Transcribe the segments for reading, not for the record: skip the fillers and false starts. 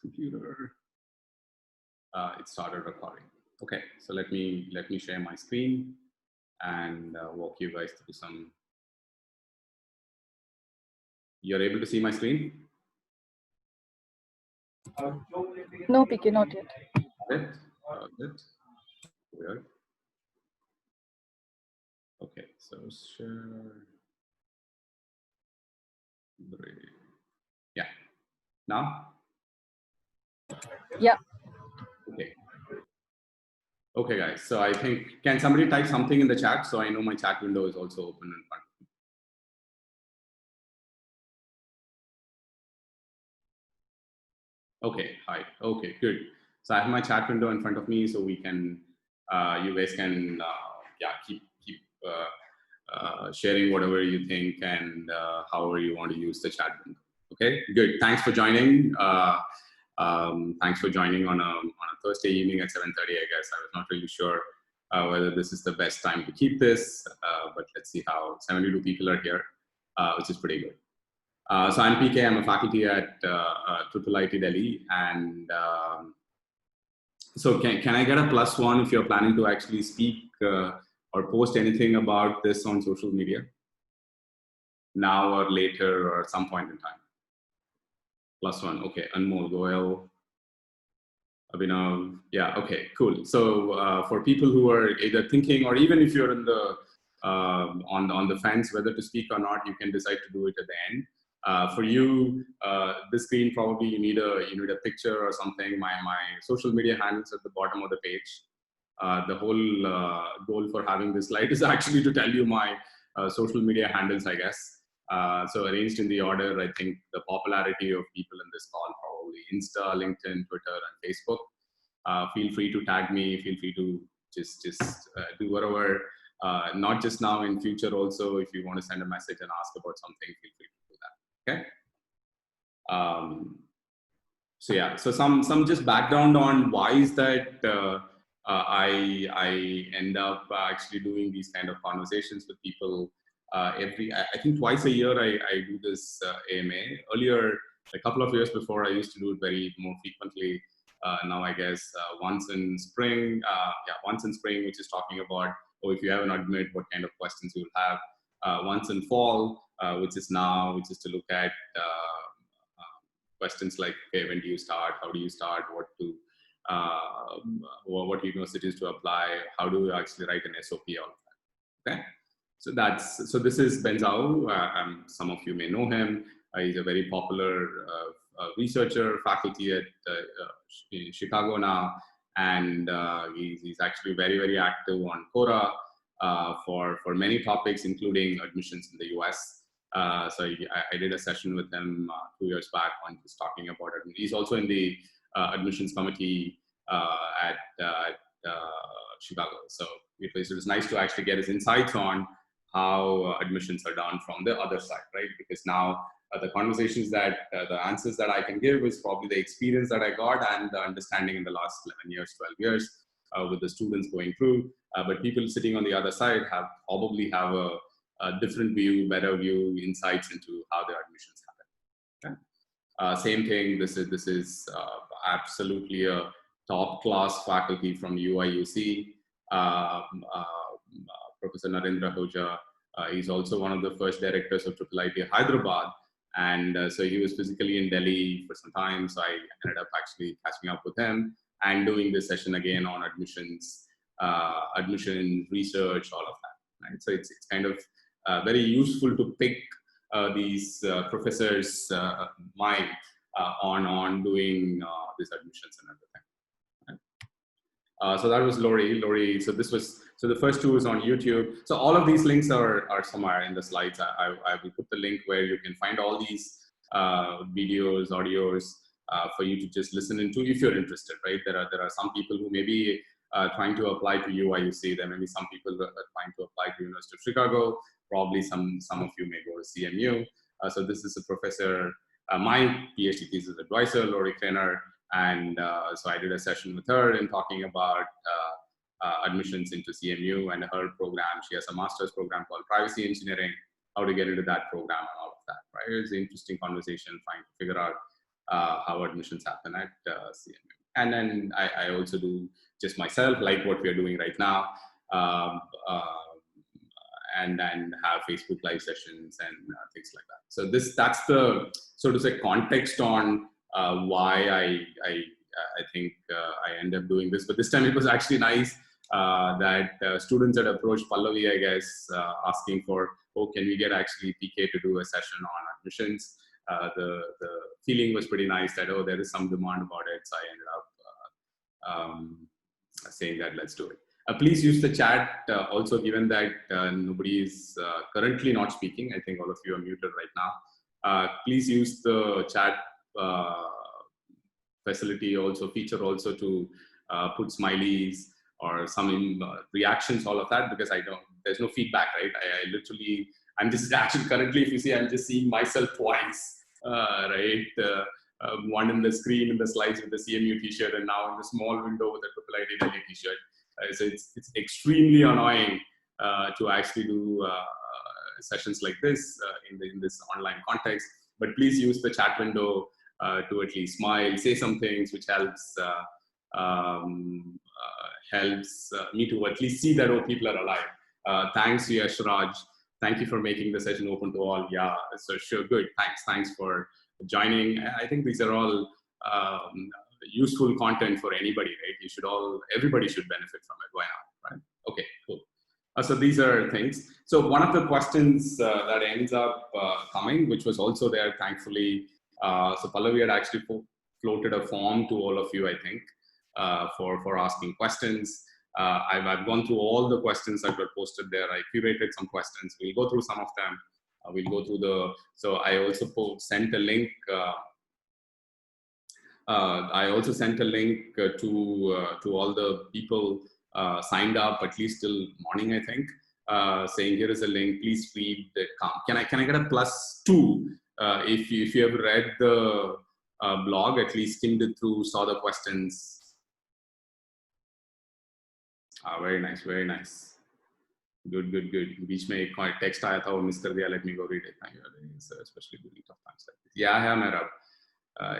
Computer. It started recording. Okay, so let me share my screen and walk you guys through some. You're able to see my screen? No, PK, not yet. Good. Weird. Okay, so share. Yeah. Now? Yeah. Okay. Okay, guys. So I think, can somebody type something in the chat so I know my chat window is also open in front of me? Okay, hi. Okay, good. So I have my chat window in front of me, so we can, you guys can, keep sharing whatever you think and however you want to use the chat window. Okay, good. Thanks for joining. Thanks for joining on a Thursday evening at 7:30. I guess I was not really sure whether this is the best time to keep this, but let's see how 72 people are here, which is pretty good. So I'm PK. I'm a faculty at IIIT Delhi, and so can I get a +1 if you're planning to actually speak or post anything about this on social media now or later or at some point in time? +1. Okay, Anmol, Goel, Abhinav. Yeah. Okay. Cool. So for people who are either thinking, or even if you're in the on the fence whether to speak or not, you can decide to do it at the end. For you, this screen probably you need a picture or something. My social media handles at the bottom of the page. The whole goal for having this slide is actually to tell you my social media handles, I guess. So arranged in the order, I think the popularity of people in this call, probably Insta, LinkedIn, Twitter, and Facebook. Feel free to tag me. Feel free to just do whatever. Not just now, in future also. If you want to send a message and ask about something, feel free to do that. Okay. So yeah. So some just background on why is that I end up actually doing these kind of conversations with people. I think twice a year I do this AMA. Earlier, a couple of years before, I used to do it very more frequently. Now I guess once in spring, which is talking about, if you have an admit, what kind of questions you will have. Once in fall, which is to look at questions like, okay, when do you start? How do you start? What universities to apply? How do you actually write an SOP? All of that. Okay. So this is Ben Zhao. Some of you may know him. He's a very popular researcher, faculty at in Chicago now, and he's actually very, very active on Quora for many topics, including admissions in the US. So I did a session with him 2 years back when he's talking about it. He's also in the admissions committee at Chicago. So it was nice to actually get his insights on how admissions are done from the other side, right? Because now the conversations that, the answers that I can give is probably the experience that I got and the understanding in the last 11 years, 12 years with the students going through. But people sitting on the other side probably have a different view, better view, insights into how their admissions happen. Okay? Same thing, this is absolutely a top class faculty from UIUC. Professor Narendra Hoja. He's also one of the first directors of IIIT Hyderabad. And so he was physically in Delhi for some time. So I ended up actually catching up with him and doing this session again on admissions, admission research, all of that. Right? So it's kind of very useful to pick these professors' mind on doing these admissions and everything. Right? So that was Lori. So the first two is on YouTube. So all of these links are somewhere in the slides. I will put the link where you can find all these videos, audios for you to just listen into if you're interested, right? There are some people who may be trying to apply to UIUC. There may be some people that are trying to apply to University of Chicago. Probably some of you may go to CMU. So this is a professor, my PhD thesis advisor, Lori Kleiner. And so I did a session with her in talking about admissions into CMU and her program. She has a master's program called Privacy Engineering, how to get into that program and all of that, right? It's an interesting conversation trying to figure out how admissions happen at CMU. And then I also do just myself, like what we are doing right now, and have Facebook live sessions and things like that. So that's the, so to say, context on why I think I end up doing this. But this time it was actually nice that students had approached Pallavi, I guess, asking for, oh, can we get actually PK to do a session on admissions? The feeling was pretty nice that, oh, there is some demand about it. So I ended up saying that let's do it. Please use the chat also, given that nobody is currently not speaking. I think all of you are muted right now. Please use the chat facility also, feature also, to put smileys or some reactions, all of that, because there's no feedback, right? I literally, I'm just actually currently, if you see, I'm just seeing myself twice, right? One in the screen in the slides with the CMU t-shirt, and now in the small window with the IIT Delhi t-shirt. So it's extremely annoying to actually do sessions like this in this online context. But please use the chat window to at least smile, say some things which helps me to at least see that, oh, people are alive. Thanks, Yash Raj. Thank you for making the session open to all. Yeah, so sure, good. Thanks for joining. I think these are all useful content for anybody, right? Everybody should benefit from it. Why not, right? Okay, cool. So these are things. So one of the questions that ends up coming, which was also there, thankfully. So Pallavi had actually floated a form to all of you, I think, for asking questions. I've gone through all the questions that were posted there. I curated some questions. We'll go through some of them. We'll go through so I also sent a link. I also sent a link to all the people signed up, at least till morning, I think, saying here is a link. Please read the Can I get a +2 if you have read the blog, at least skimmed it through, saw the questions. Very nice, very nice. Good. बीच में एक text आया था, वो miss कर दिया. Let me go read it. Especially during tough times like this. Yeah, Merab.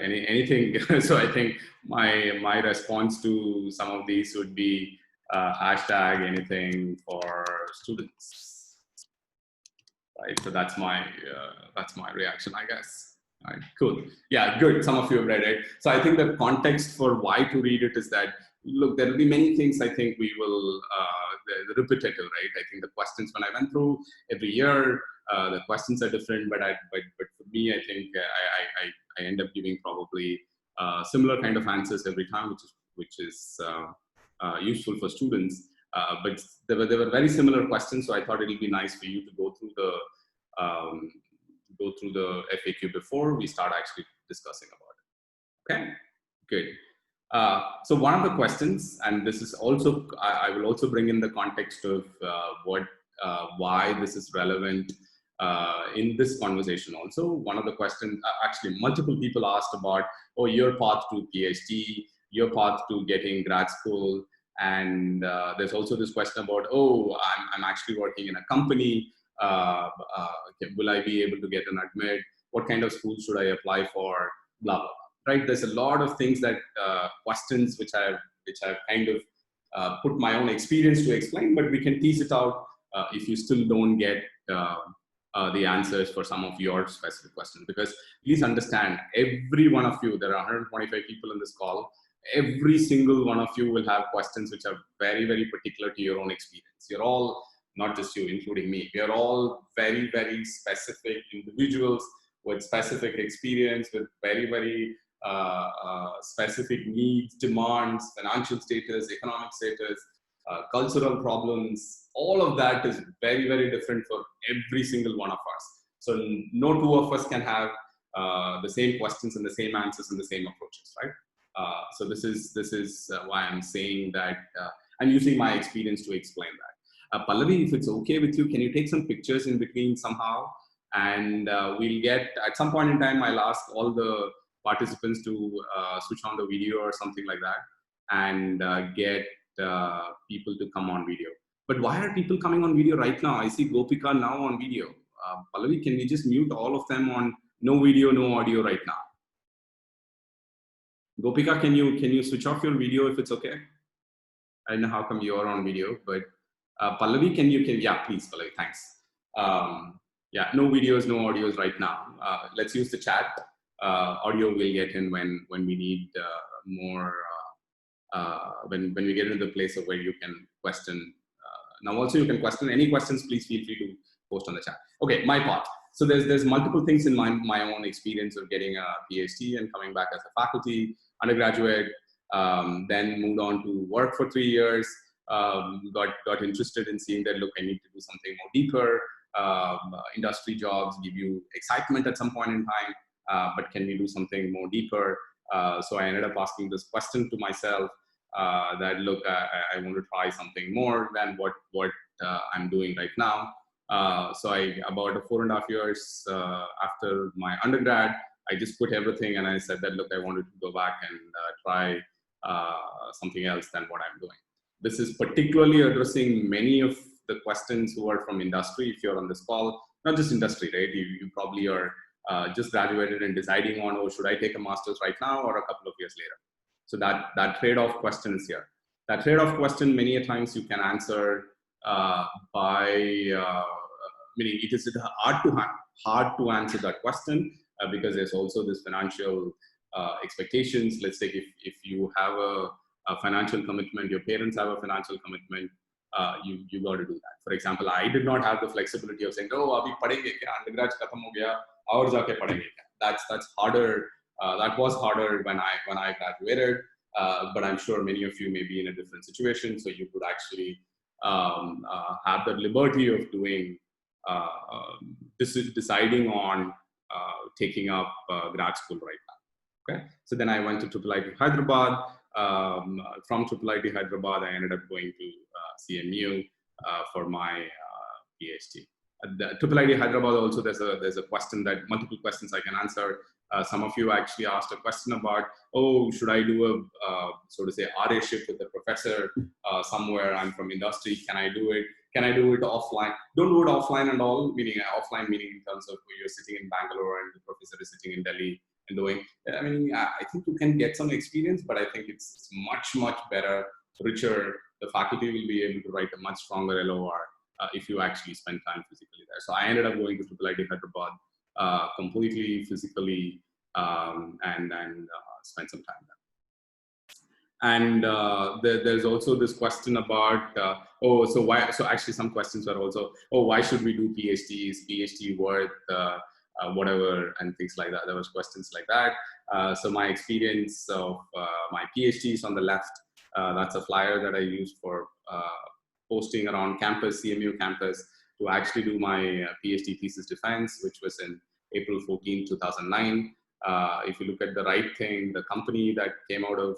Anything. So I think my response to some of these would be hashtag anything for students. Right. So that's my reaction, I guess. All right, cool. Yeah, good. Some of you have read it. So I think the context for why to read it is that, look, there will be many things I think we will, the repetitive, right? I think the questions, when I went through every year, the questions are different, but for me, I think I end up giving probably similar kind of answers every time, which is useful for students. But there were very similar questions, so I thought it would be nice for you to go through the FAQ before we start actually discussing about it. Okay, good. So one of the questions, and this is also, I will also bring in the context of why this is relevant in this conversation also. One of the questions, actually multiple people asked about, oh, your path to PhD, your path to getting grad school. And there's also this question about, oh, I'm actually working in a company. Will I be able to get an admit? What kind of school should I apply for? Blah, blah, blah. Right? There's a lot of things that questions which I've kind of put my own experience to explain, but we can tease it out if you still don't get the answers for some of your specific questions. Because please understand, every one of you, there are 125 people in this call, every single one of you will have questions which are very, very particular to your own experience. You're all, not just you, including me, we are all very, very specific individuals with specific experience, with very, very specific needs, demands, financial status, economic status, cultural problems. All of that is very, very different for every single one of us. So no two of us can have the same questions and the same answers and the same approaches, right? So this is why I'm saying that I'm using my experience to explain that. Pallavi, if it's okay with you, can you take some pictures in between somehow? And we'll get, at some point in time, I'll ask all the participants to switch on the video or something like that, and get people to come on video. But why are people coming on video right now? I see Gopika now on video. Pallavi, can we just mute all of them on no video, no audio right now? Gopika, can you switch off your video if it's okay? I don't know how come you're on video, but Pallavi, yeah, please, Pallavi, thanks. Yeah, no videos, no audios right now. Let's use the chat. Audio will get in when we need more, when we get into the place of where you can question. Now also you can question any questions, please feel free to post on the chat. Okay, my part. So there's multiple things in my own experience of getting a PhD and coming back as a faculty, undergraduate, then moved on to work for 3 years, got interested in seeing that, look, I need to do something more deeper. Industry jobs give you excitement at some point in time, but can we do something more deeper? So I ended up asking this question to myself, that, look, I want to try something more than what I'm doing right now. So about 4.5 years after my undergrad, I just put everything and I said that, look, I wanted to go back and try something else than what I'm doing. This is particularly addressing many of the questions who are from industry. If you're on this call, not just industry, right? You probably are just graduated and deciding on, oh, should I take a master's right now or a couple of years later? So that trade-off question is here. That trade-off question, many a times you can answer by, meaning it is hard to answer that question because there's also this financial expectations. Let's say if you have a financial commitment, your parents have a financial commitment, you got to do that. For example, I did not have the flexibility of saying, oh, abhi padhenge kya, undergrad khatam ho gaya, aur jaake padhenge kya. That's harder. That was harder when I graduated, but I'm sure many of you may be in a different situation, so you could actually have the liberty of doing deciding on taking up grad school right now. Okay, so then I went to IIT Hyderabad. From IIT Hyderabad, I ended up going to CMU for my PhD. At the IIT Hyderabad also, there's a question that multiple questions I can answer. Some of you actually asked a question about, oh, should I do a so to say RA-ship with a professor somewhere? I'm from industry. Can I do it? Can I do it offline? Don't do it offline and all. Meaning offline, meaning in terms of you're sitting in Bangalore and the professor is sitting in Delhi and doing. I mean, I think you can get some experience, but I think it's much better, richer. The faculty will be able to write a much stronger LOR if you actually spend time physically there. So I ended up going to IIT Hyderabad completely physically and spent some time there. And there's also this question about, oh, so why? So actually, some questions are also, oh, why should we do PhDs? PhD worth whatever and things like that. There was questions like that. So my experience of my PhD is on the left. That's a flyer that I used for posting around campus, CMU campus, to actually do my PhD thesis defense, which was in April 14, 2009. If you look at the right thing, the company that came out of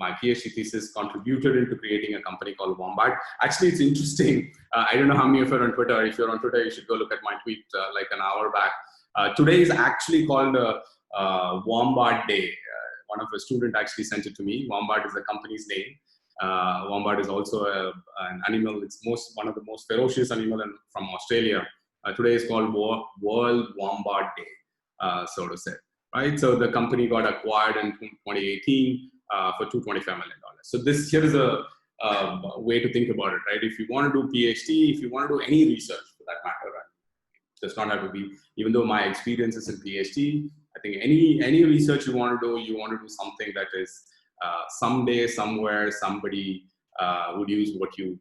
my PhD thesis contributed into creating a company called Wombat. Actually, it's interesting. I don't know how many of you are on Twitter. If you're on Twitter, you should go look at my tweet like an hour back. Today is actually called Wombat Day. One of a student actually sent it to me. Wombat is the company's name. Wombat is also an animal. It's one of the most ferocious animal from Australia. Today is called World Wombat Day, so to say. Right, so the company got acquired in 2018 for $225 million. So here is a way to think about it, right? If you want to do PhD, if you want to do any research for that matter, right? It does not have to be. Even though my experience is in PhD, I think any research you want to do something that is someday, somewhere, somebody would use what you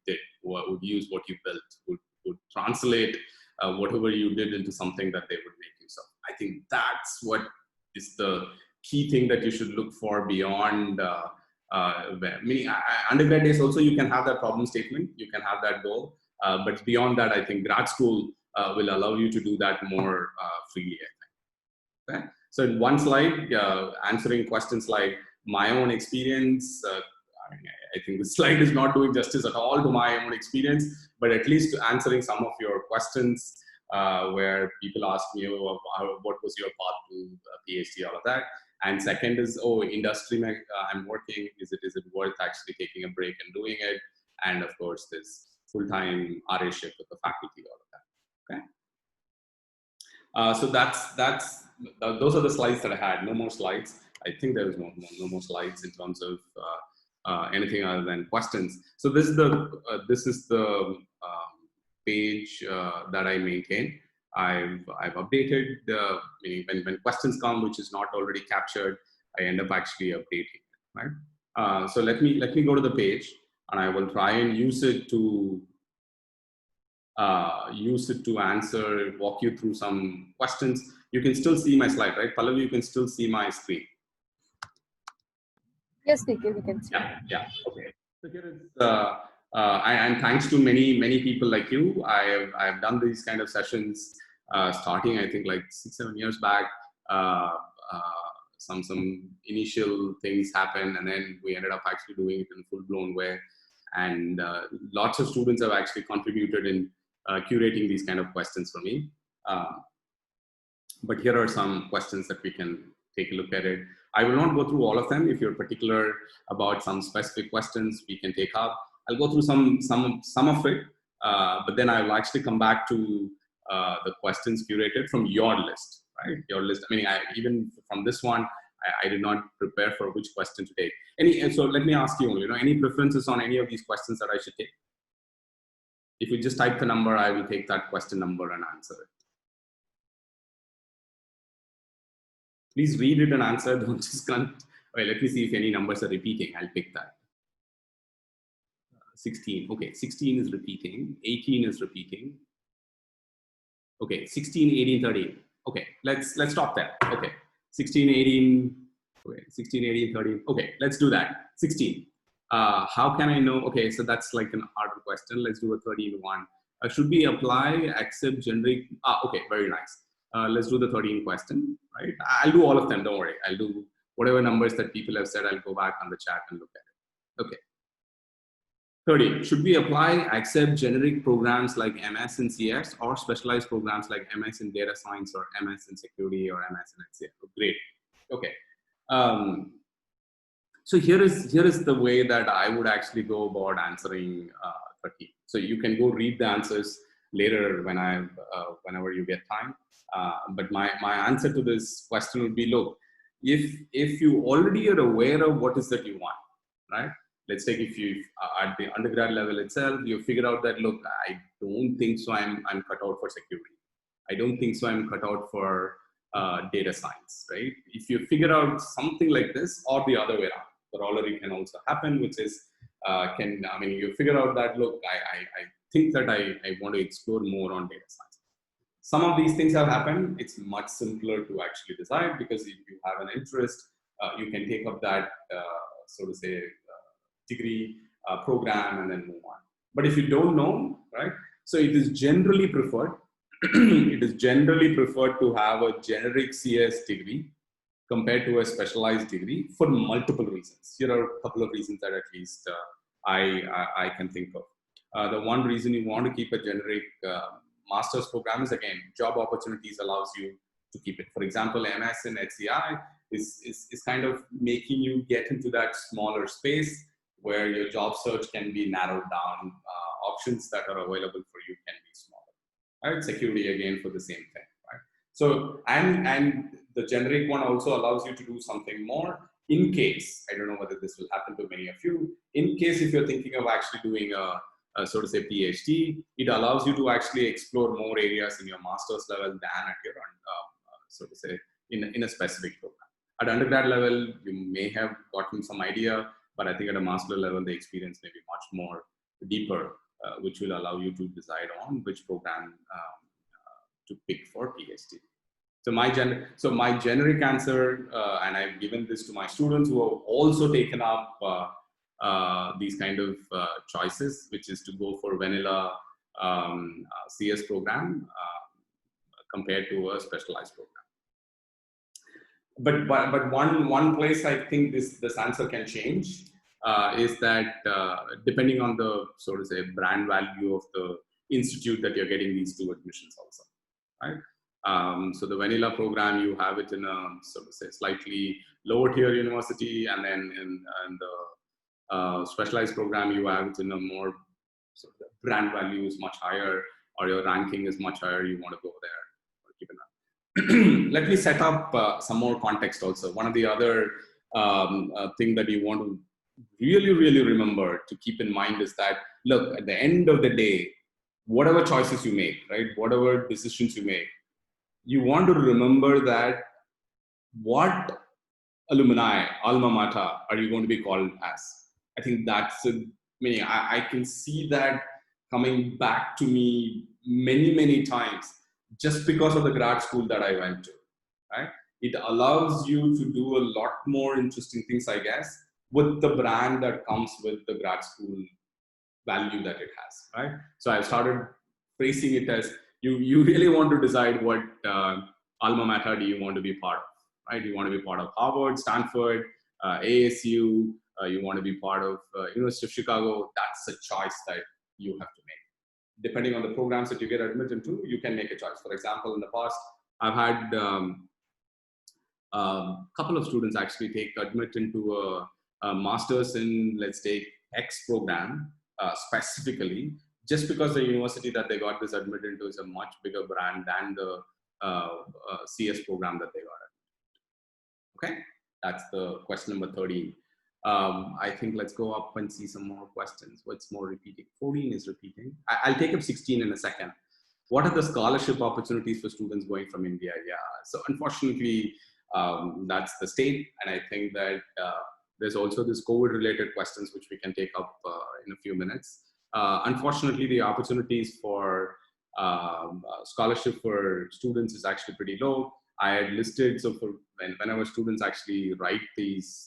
did, would use what you built, would translate whatever you did into something that they would make use of. I think that's what is the key thing that you should look for beyond. Meaning, undergrad days also you can have that problem statement, you can have that goal, but beyond that, I think grad school will allow you to do that more freely. I think. Okay, so in one slide, answering questions like my own experience. I think the slide is not doing justice at all to my own experience, but at least answering some of your questions where people ask me, oh, what was your path to PhD, all of that. And second is, oh, industry I'm working, is it worth actually taking a break and doing it? And of course, this full-time RA-ship with the faculty, all of that. Okay. So those are the slides that I had. No more slides. I think there was no more slides in terms of anything other than questions. So this is the page that I maintain. I've updated when questions come, which is not already captured, I end up actually updating, right? So let me go to the page, and I will try and use it to walk you through some questions. You can still see my slide, right? Pallavi, you can still see my screen. Yes, PK, we can see. Yeah. Okay. So here is, and thanks to many people like you, I've done these kind of sessions starting, I think, like 6-7 years back. Some initial things happened, and then we ended up actually doing it in a full-blown way. And lots of students have actually contributed in curating these kind of questions for me. But here are some questions that we can take a look at it. I will not go through all of them. If you're particular about some specific questions, we can take up. I'll go through some of it, but then I will actually come back to the questions curated from your list, right? Your list. I mean, even from this one, I did not prepare for which question to take. So let me ask you, any preferences on any of these questions that I should take? If you just type the number, I will take that question number and answer it. Please read it and answer. Don't just wait, let me see if any numbers are repeating. I'll pick that. 16. Okay, 16 is repeating. 18 is repeating. Okay, 16, 18, 13. Okay, let's stop there. Okay, 16, 18. Okay, 16, 18, 13. Okay, let's do that. 16. How can I know? Okay, so that's like an harder question. Let's do a 13 one. Should we apply, accept, generic? Okay, very nice. Let's do the 13 question, right? I'll do all of them, don't worry. I'll do whatever numbers that people have said. I'll go back on the chat and look at it. Okay. 13, should we apply, accept generic programs like MS in CS or specialized programs like MS in data science or MS in security or MS in HCF? Great. Okay. So here is the way that I would actually go about answering 13. So you can go read the answers later whenever you get time. But my answer to this question would be, look, if you already are aware of what is that you want, right? Let's take if you at the undergrad level itself, you figure out that, look, I don't think so I'm cut out for security. I don't think so I'm cut out for data science, right? If you figure out something like this, or the other way around, corollary can also happen, which is, you figure out that, look, I think that I want to explore more on data science. Some of these things have happened. It's much simpler to actually decide, because if you have an interest, you can take up that, so to say, degree program and then move on. But if you don't know, right? So it is generally preferred. It is generally preferred to have a generic CS degree compared to a specialized degree for multiple reasons. Here are a couple of reasons that at least I can think of. The one reason you want to keep a generic master's program is, again, job opportunities allows you to keep it. For example, MS in HCI is kind of making you get into that smaller space where your job search can be narrowed down. Options that are available for you can be smaller. Right? Security, again, for the same thing. Right? So, and the generic one also allows you to do something more in case, I don't know whether this will happen to many of you, in case if you're thinking of actually doing a so to say PhD, it allows you to actually explore more areas in your master's level than at your so to say in a specific program. At undergrad level, you may have gotten some idea, but I think at a master level, the experience may be much more deeper, which will allow you to decide on which program to pick for PhD. So my generic answer, and I've given this to my students who have also taken up these kind of choices, which is to go for vanilla CS program compared to a specialized program. But one place I think this answer can change is that depending on the, so to say, brand value of the institute that you're getting these two admissions also, right? So the vanilla program, you have it in a, so to say, slightly lower tier university, and then in the specialized program, you have it in a more, so the brand value is much higher, or your ranking is much higher, you want to go there. Keep an eye. let me set up some more context also. One of the other thing that you want to really remember to keep in mind is that, look, at the end of the day, whatever choices you make, right, whatever decisions you make, you want to remember that what alumni, alma mater, are you going to be called as? I think that's a meaning. I can see that coming back to me many times just because of the grad school that I went to, right? It allows you to do a lot more interesting things, I guess, with the brand that comes with the grad school value that it has, right? So I started phrasing it as you really want to decide what alma mater do you want to be part of, right? You want to be part of Harvard, Stanford, ASU, you want to be part of University of Chicago. That's a choice that you have to make. Depending on the programs that you get admitted to, you can make a choice. For example, in the past, I've had couple of students actually take admit into a master's in, let's take X program specifically, just because the university that they got this admitted into is a much bigger brand than the CS program that they got. Okay, that's the question number 13. I think let's go up and see some more questions. What's more repeating? 14 is repeating. I'll take up 16 in a second. What are the scholarship opportunities for students going from India? Yeah, so unfortunately, that's the state. And I think that there's also this COVID-related questions, which we can take up in a few minutes. Unfortunately, the opportunities for scholarship for students is actually pretty low. I had listed, so for whenever students actually write these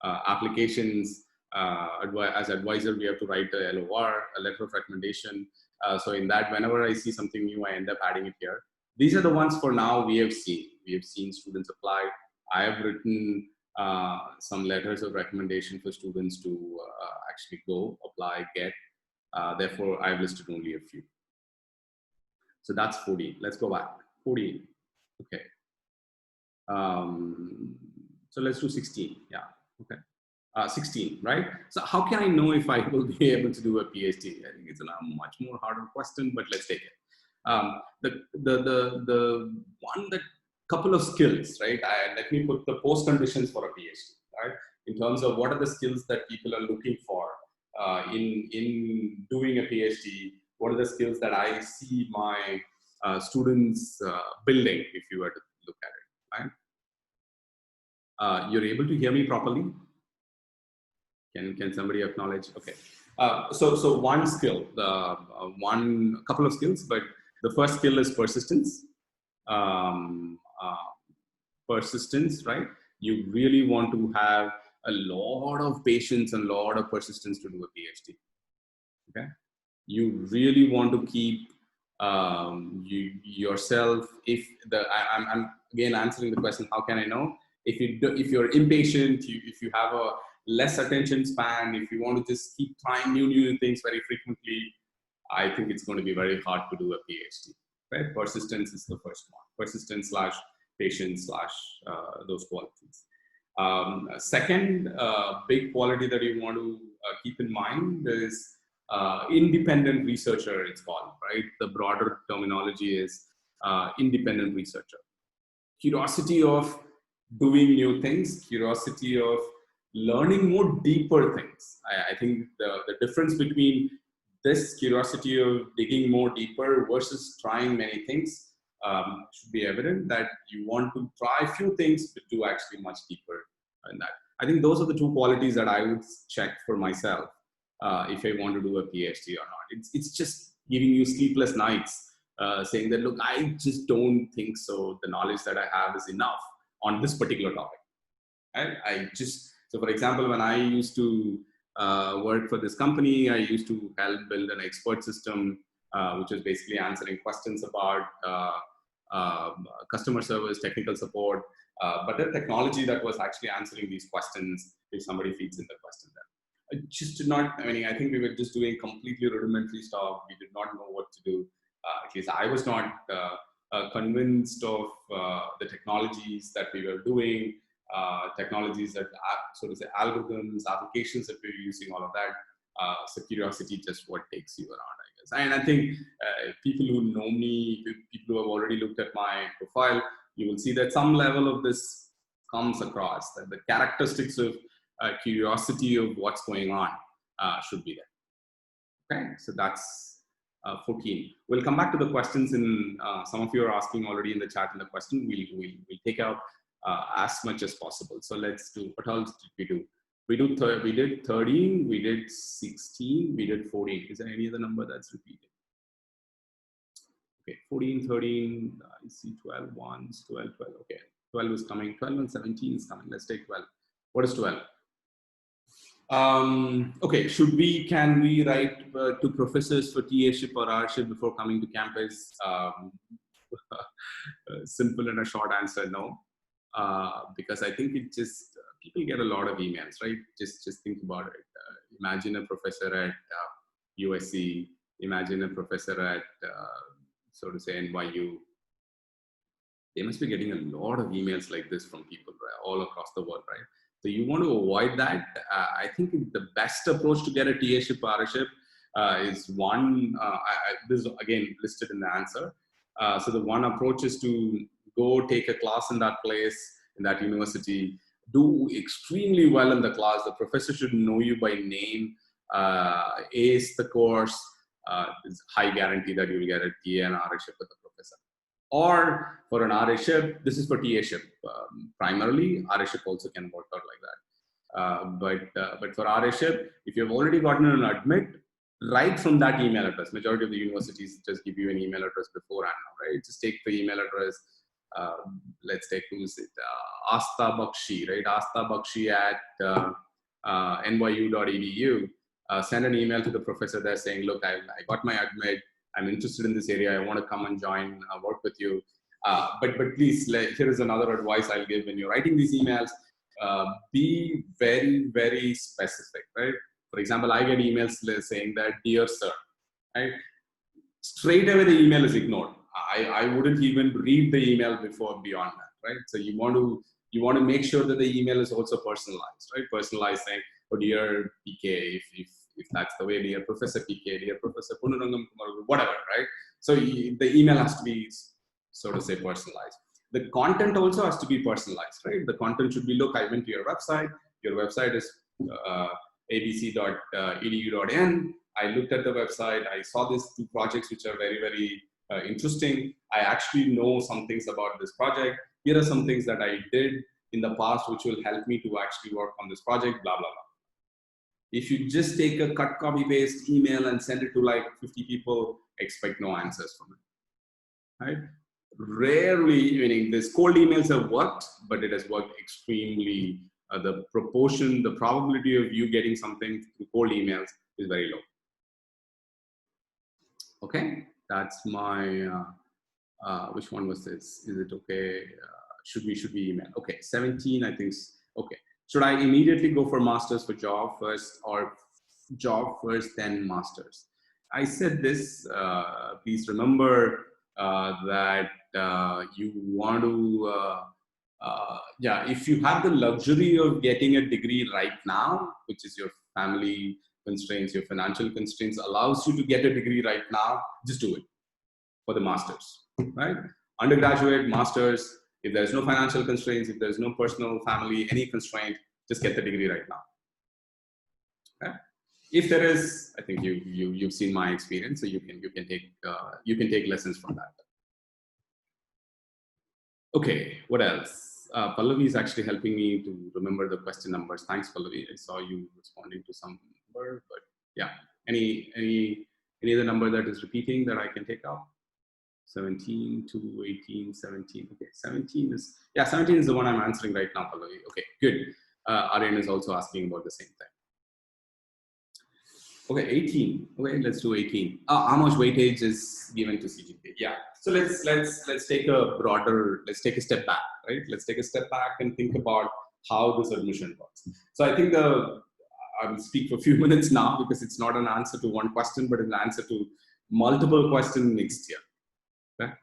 applications, as advisor, we have to write a LOR, a letter of recommendation. So in that, whenever I see something new, I end up adding it here. These are the ones for now we have seen. We have seen students apply. I have written some letters of recommendation for students to actually go, apply, get. Therefore, I've listed only a few. So that's 14. Let's go back. 14. Okay. So let's do 16. Yeah. Okay. 16, right? So how can I know if I will be able to do a PhD? I think it's a much more harder question, but let's take it. The one that couple of skills, right? Let me put the post conditions for a PhD, right? In terms of what are the skills that people are looking for in doing a PhD. What are the skills that I see my students building, if you were to look at it, right? You're able to hear me properly? Can somebody acknowledge? Okay. So one skill, one couple of skills, but the first skill is persistence. Persistence, right? You really want to have a lot of patience and a lot of persistence to do a PhD. Okay. You really want to keep yourself. If I'm again answering the question, how can I know? If you're impatient, if you have a less attention span, if you want to just keep trying new things very frequently, I think it's going to be very hard to do a PhD. Right? Persistence is the first one. Persistence / patience / those qualities. Second big quality that you want to keep in mind is independent researcher, it's called, right? The broader terminology is independent researcher. Curiosity of doing new things, curiosity of learning more deeper things. I think the difference between this curiosity of digging more deeper versus trying many things should be evident, that you want to try a few things but do actually much deeper in that. I think those are the two qualities that I would check for myself if I want to do a PhD or not. It's just giving you sleepless nights, saying that, look, I just don't think so. The knowledge that I have is enough on this particular topic. Right? So for example, when I used to work for this company, I used to help build an expert system, which was basically answering questions about customer service, technical support, but the technology that was actually answering these questions, if somebody feeds in the question there. Just did not, I think we were just doing completely rudimentary stuff. We did not know what to do. At least I was not convinced of the technologies that we were doing, technologies that, so to say, algorithms, applications that we were using, all of that. So curiosity just what takes you around, I guess. And I think people who know me, people who have already looked at my profile, you will see that some level of this comes across, that the characteristics of curiosity of what's going on should be there. Okay, so that's 14. We'll come back to the questions in, some of you are asking already in the chat in the question. We'll take out as much as possible. So let's do, what else did we do? We did 13, we did 16, we did 14. Is there any other number that's repeated? Okay, 14, 13, I see 12 ones, 12, 12. Okay, 12 is coming, 12 and 17 is coming. Let's take 12. What is 12? Okay, can we write to professors for TA-ship or R-ship before coming to campus? Simple and a short answer, no. Because I think it just, people get a lot of emails, right? Just think about it. Imagine a professor at USC, imagine a professor at, so to say, NYU. They must be getting a lot of emails like this from people, right, all across the world, right? So you want to avoid that. I think the best approach to get a TA-ship or R-ship is one, this is again listed in the answer. So the one approach is to go take a class in that place, in that university, do extremely well in the class. The professor should know you by name, ace the course. There's high guarantee that you will get a TA and R-ship with the professor. Or for an RA-ship, this is for TA-ship. Primarily, RA-ship also can work out like that. But for RA-ship, if you've already gotten an admit, right from that email address, majority of the universities just give you an email address beforehand, right? Just take the email address. Let's take, who's it? Asta Bakshi, right? Asta Bakshi at nyu.edu. Send an email to the professor there saying, look, I got my admit. I'm interested in this area. I want to come and join, work with you. But please, here is another advice I'll give when you're writing these emails. Be very, very specific, right? For example, I get emails saying that, dear sir, right? Straight away the email is ignored. I wouldn't even read the email beyond that, right? So you want to make sure that the email is also personalized, right? Personalized, saying, oh, dear PK, if that's the way, dear Professor PK, dear Professor Punurangam Kumar, whatever, right? So the email has to be, so to say, personalized. The content also has to be personalized, right? The content should be, look, I went to your website. Your website is abc.edu.in. I looked at the website. I saw these two projects, which are very, very interesting. I actually know some things about this project. Here are some things that I did in the past, which will help me to actually work on this project, blah, blah, blah. If you just take a cut, copy, paste email and send it to like 50 people, expect no answers from it, right? Rarely, meaning these cold emails have worked, but it has worked extremely, the proportion, the probability of you getting something through cold emails is very low. Okay, that's my, which one was this? Is it okay? Should we email? Okay, 17, I think, okay. Should I immediately go for master's for job first, or job first, then master's? I said this, please remember that you want to, yeah, if you have the luxury of getting a degree right now, which is your family constraints, your financial constraints allows you to get a degree right now, just do it for the master's, right? Undergraduate, master's, if there's no financial constraints, if there's no personal, family, any constraint, just get the degree right now. Okay? If there is, I think you've seen my experience, so you can take lessons from that. Okay, what else? Pallavi is actually helping me to remember the question numbers. Thanks, Pallavi. I saw you responding to some number, but yeah. Any other number that is repeating that I can take out? 17 to 18, 17. Okay, 17 is, yeah, 17 is the one I'm answering right now, Pallavi. Okay, good. Aryan is also asking about the same thing. Okay, 18. Okay, let's do 18. How much weightage is given to CGPA? Yeah. So let's take a broader, let's take a step back, right? Let's take a step back and think about how this admission works. So I think I will speak for a few minutes now because it's not an answer to one question, but an answer to multiple questions next year. Okay.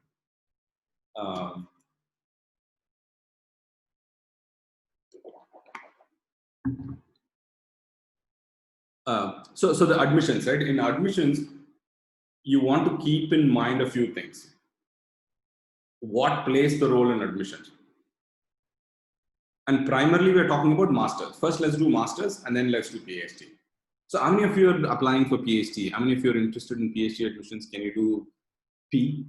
So the admissions, right? In admissions, you want to keep in mind a few things. What plays the role in admissions? And primarily, we're talking about masters. First, let's do masters, and then let's do PhD. So how many of you are applying for PhD? How many of you are interested in PhD admissions? Can you do P?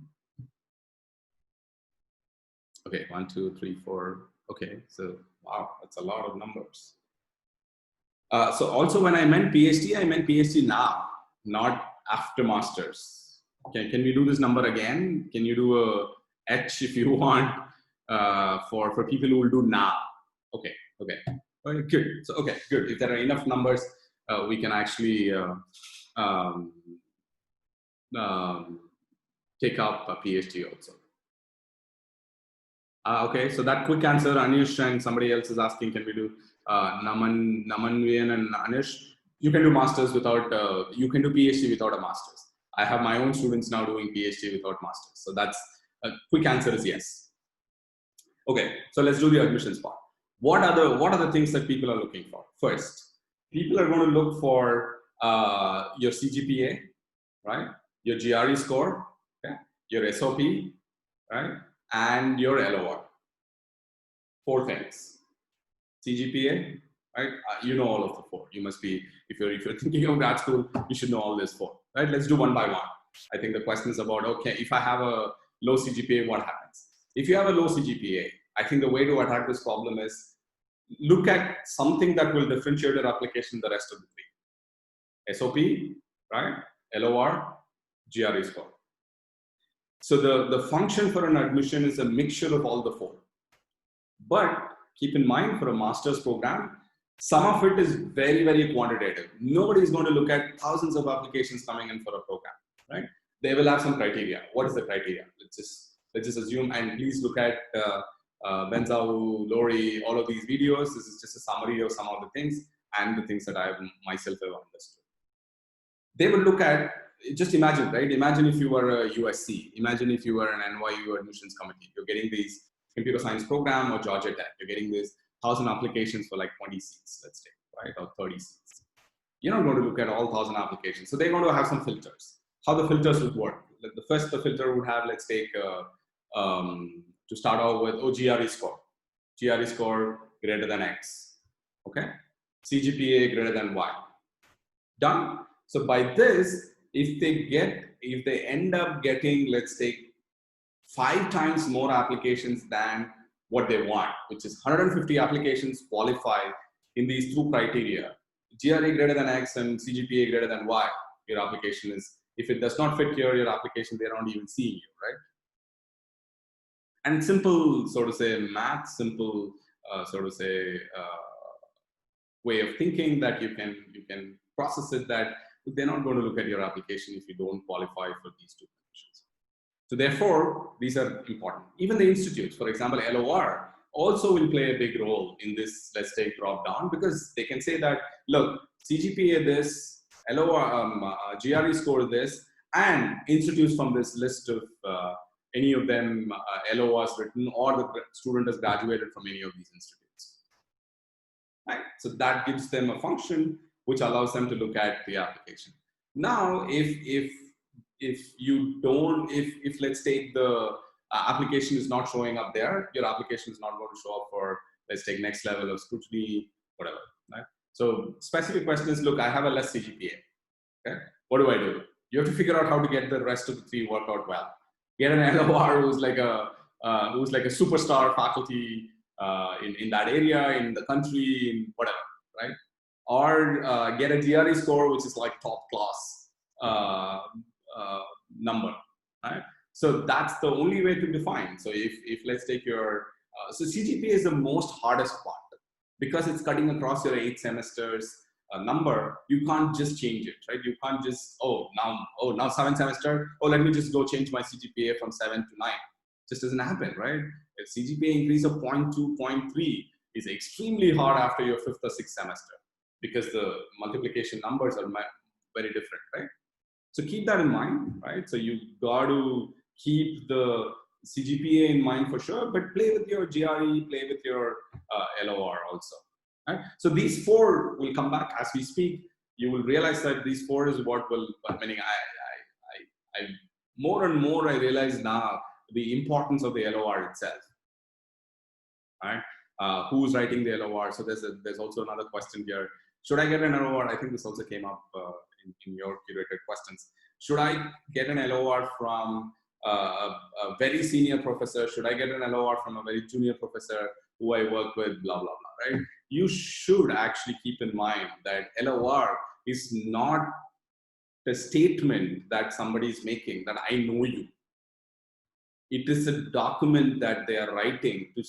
Okay, 1, 2, 3, 4. Okay, so wow, that's a lot of numbers. So also when I meant PhD now, not after masters. Okay, can we do this number again? Can you do a H if you want for people who will do now? Okay, okay, good. So okay, good. If there are enough numbers, we can actually um, take up a PhD also. Okay, so that quick answer, Anish and somebody else is asking, can we do Namanvian and Anish? You can do masters without, you can do PhD without a master's. I have my own students now doing PhD without masters. So that's a quick answer is yes. Okay, so let's do the admissions part. What are the things that people are looking for? First, people are going to look for your CGPA, right? Your GRE score, okay? Your SOP, right? And your LOR. 4 things. CGPA, right? You know all of the 4. You must be, if you're thinking of grad school, you should know all these 4, right? Let's do one by one. I think the question is about, okay, if I have a low CGPA, what happens? If you have a low CGPA, I think the way to attack this problem is look at something that will differentiate your application the rest of the 3. SOP, right? LOR, GRE score. So the function for an admission is a mixture of all the 4. But keep in mind, for a master's program, some of it is very, very quantitative. Nobody is going to look at thousands of applications coming in for a program, right? They will have some criteria. What is the criteria? Let's just assume, and please look at Benzau, Lori, all of these videos. This is just a summary of some of the things and the things that I myself have understood. They will look at, just imagine, right? Imagine if you were a USC. Imagine if you were an NYU admissions committee. You're getting these computer science program or Georgia Tech. You're getting this 1,000 applications for like 20 seats, let's take, right? Or 30 seats. You're not going to look at all 1,000 applications. So they're going to have some filters. How the filters would work. The filter would have, let's take, to start off with, GRE score. GRE score greater than X, okay? CGPA greater than Y. Done. So by this, if they end up getting, let's take, 5 times more applications than what they want, which is 150 applications qualify in these 2 criteria, GRE greater than X and CGPA greater than Y, your application is, if it does not fit your application, they're not even seeing you, right? And simple, so to say, math, simple, so to say, way of thinking that you can process it, that they're not going to look at your application if you don't qualify for these 2 conditions. So therefore, these are important. Even the institutes, for example, LOR, also will play a big role in this, let's take, drop down, because they can say that, look, CGPA this, LOR, GRE score this, and institutes from this list of any of them LORs written, or the student has graduated from any of these institutes. Right? So that gives them a function which allows them to look at the application. Now, if let's take the application is not showing up there, your application is not going to show up for, let's take, next level of scrutiny, whatever. Right? So specific question is, look, I have a less CGPA. Okay, what do? You have to figure out how to get the rest of the 3 work out well. Get an LOR who's like a superstar faculty in that area, in the country, in whatever, right? Or get a GRE score which is like top class number, right? So that's the only way to define. So if let's take your, so CGPA is the most hardest part because it's cutting across your 8 semesters number. You can't just change it, right? You can't just, now 7th semester, let me just go change my CGPA from 7 to 9. Just doesn't happen, right? If CGPA increase of 0.2, 0.3 is extremely hard after your 5th or 6th semester, because the multiplication numbers are very different, right? So keep that in mind, right? So you got to keep the CGPA in mind for sure, but play with your GRE, play with your LOR also, right? So these 4 will come back as we speak. you will realize that these four is what will, meaning I more and more I realize now the importance of the LOR itself, right? Who's writing the LOR? So there's also another question here. Should I get an LOR? I think this also came up in your curated questions. Should I get an LOR from a very senior professor? Should I get an LOR from a very junior professor who I work with? Blah, blah, blah, right? You should actually keep in mind that LOR is not a statement that somebody is making that I know you. It is a document that they are writing to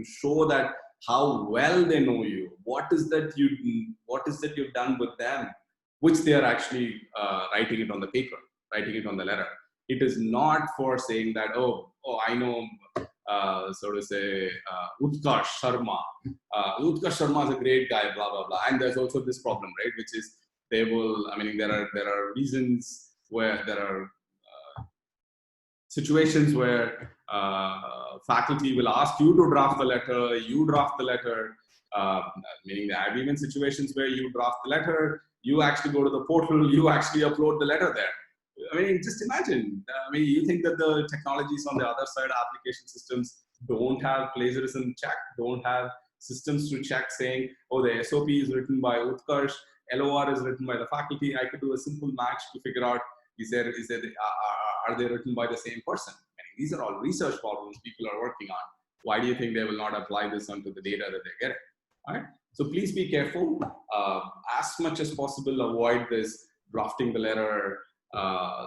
show that how well they know you. What is that you've done with them, which they are actually writing it on the paper, writing it on the letter. It is not for saying that oh I know so to say Utkarsh Sharma. Utkarsh Sharma is a great guy, blah blah blah. And there's also this problem, right? Which is they will. I mean, there are reasons where there are situations where faculty will ask you to draft the letter, you draft the letter, meaning there have even situations where you draft the letter, you actually go to the portal, you actually upload the letter there. I mean, just imagine, you think that the technologies on the other side, application systems, don't have plagiarism check, don't have systems to check saying, oh, the SOP is written by Utkarsh, LOR is written by the faculty. I could do a simple match to figure out, are they written by the same person? These are all research problems people are working on. Why do you think they will not apply this onto the data that they're getting? All right? So please be careful. As much as possible, avoid this drafting the letter,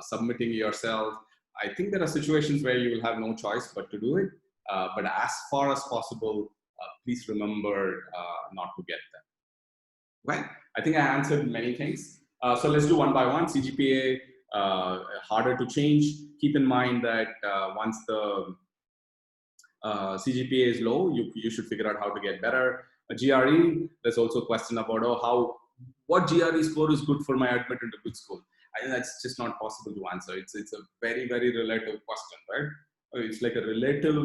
submitting yourself. I think there are situations where you will have no choice but to do it. But as far as possible, please remember not to get them. Right? I think I answered many things. So let's do one by one. CGPA, harder to change. Keep in mind that once the CGPA is low, you should figure out how to get better. GRE, there's also a question about what GRE score is good for my admit into good school. I think that's just not possible to answer. It's a very, very relative question, right? It's like a relative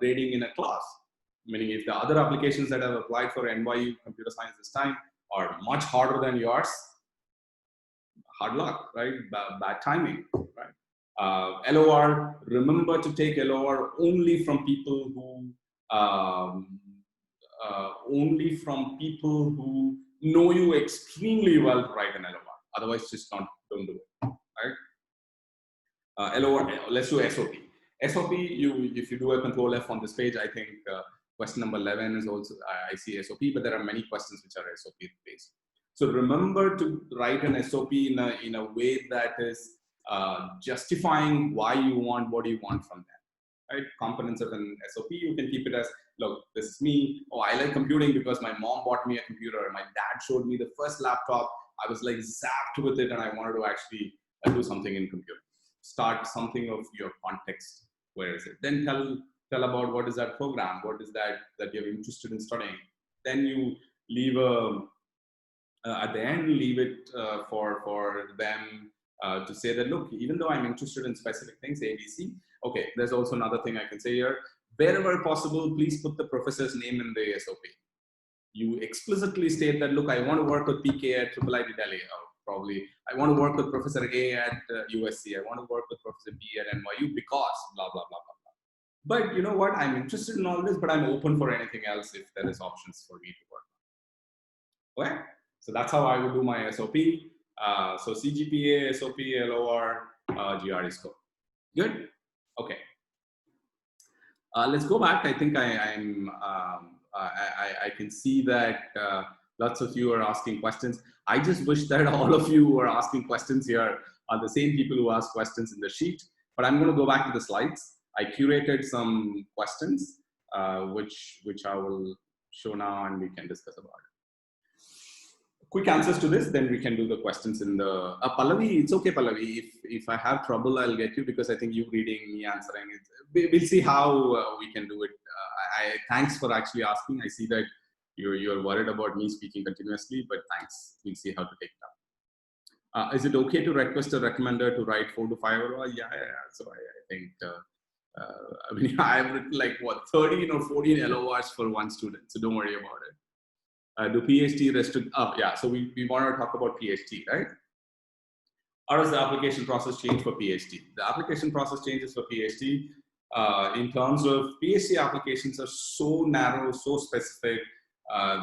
grading in a class. Meaning if the other applications that have applied for NYU computer science this time are much harder than yours, hard luck, right? Bad timing, right? LOR, remember to take LOR only from people who know you extremely well to write an LOR. Otherwise, just don't do it, right? LOR, let's do SOP. SOP, if you do a control F on this page, I think question number 11 is also, I see SOP, but there are many questions which are SOP based. So remember to write an SOP in a way that is justifying why you want what you want from them. Right? Components of an SOP, you can keep it as, look, this is me. Oh, I like computing because my mom bought me a computer. My dad showed me the first laptop. I was like zapped with it and I wanted to actually do something in computing. Start something of your context. Where is it? Then tell about what is that program? What is that you're interested in studying? Then you leave at the end, leave it for them to say that, look, even though I'm interested in specific things, ABC, okay, there's also another thing I can say here. Wherever possible, please put the professor's name in the SOP. You explicitly state that, look, I want to work with PK at IIIT Delhi, probably. I want to work with Professor A at USC. I want to work with Professor B at NYU because blah, blah, blah, blah, blah. But you know what? I'm interested in all this, but I'm open for anything else if there is options for me to work on. Okay? So that's how I would do my SOP. So CGPA, SOP, LOR, GRE score. Good? Okay. Let's go back. I think I can see that lots of you are asking questions. I just wish that all of you who are asking questions here are the same people who ask questions in the sheet. But I'm going to go back to the slides. I curated some questions, which I will show now and we can discuss about it. Quick answers to this, then we can do the questions in the Pallavi. It's okay, Pallavi. If I have trouble, I'll get you because I think you reading, me answering it. We'll see how we can do it. Thanks for actually asking. I see that you're worried about me speaking continuously, but thanks. We'll see how to take it up. Is it okay to request a recommender to write 4 to 5 hours? Yeah. So I think I've written like 13 or 14 LORs for one student. So don't worry about it. Do PhD restrict? Yeah. So we want to talk about PhD, right? How does the application process change for PhD? The application process changes for PhD in terms of PhD applications are so narrow, so specific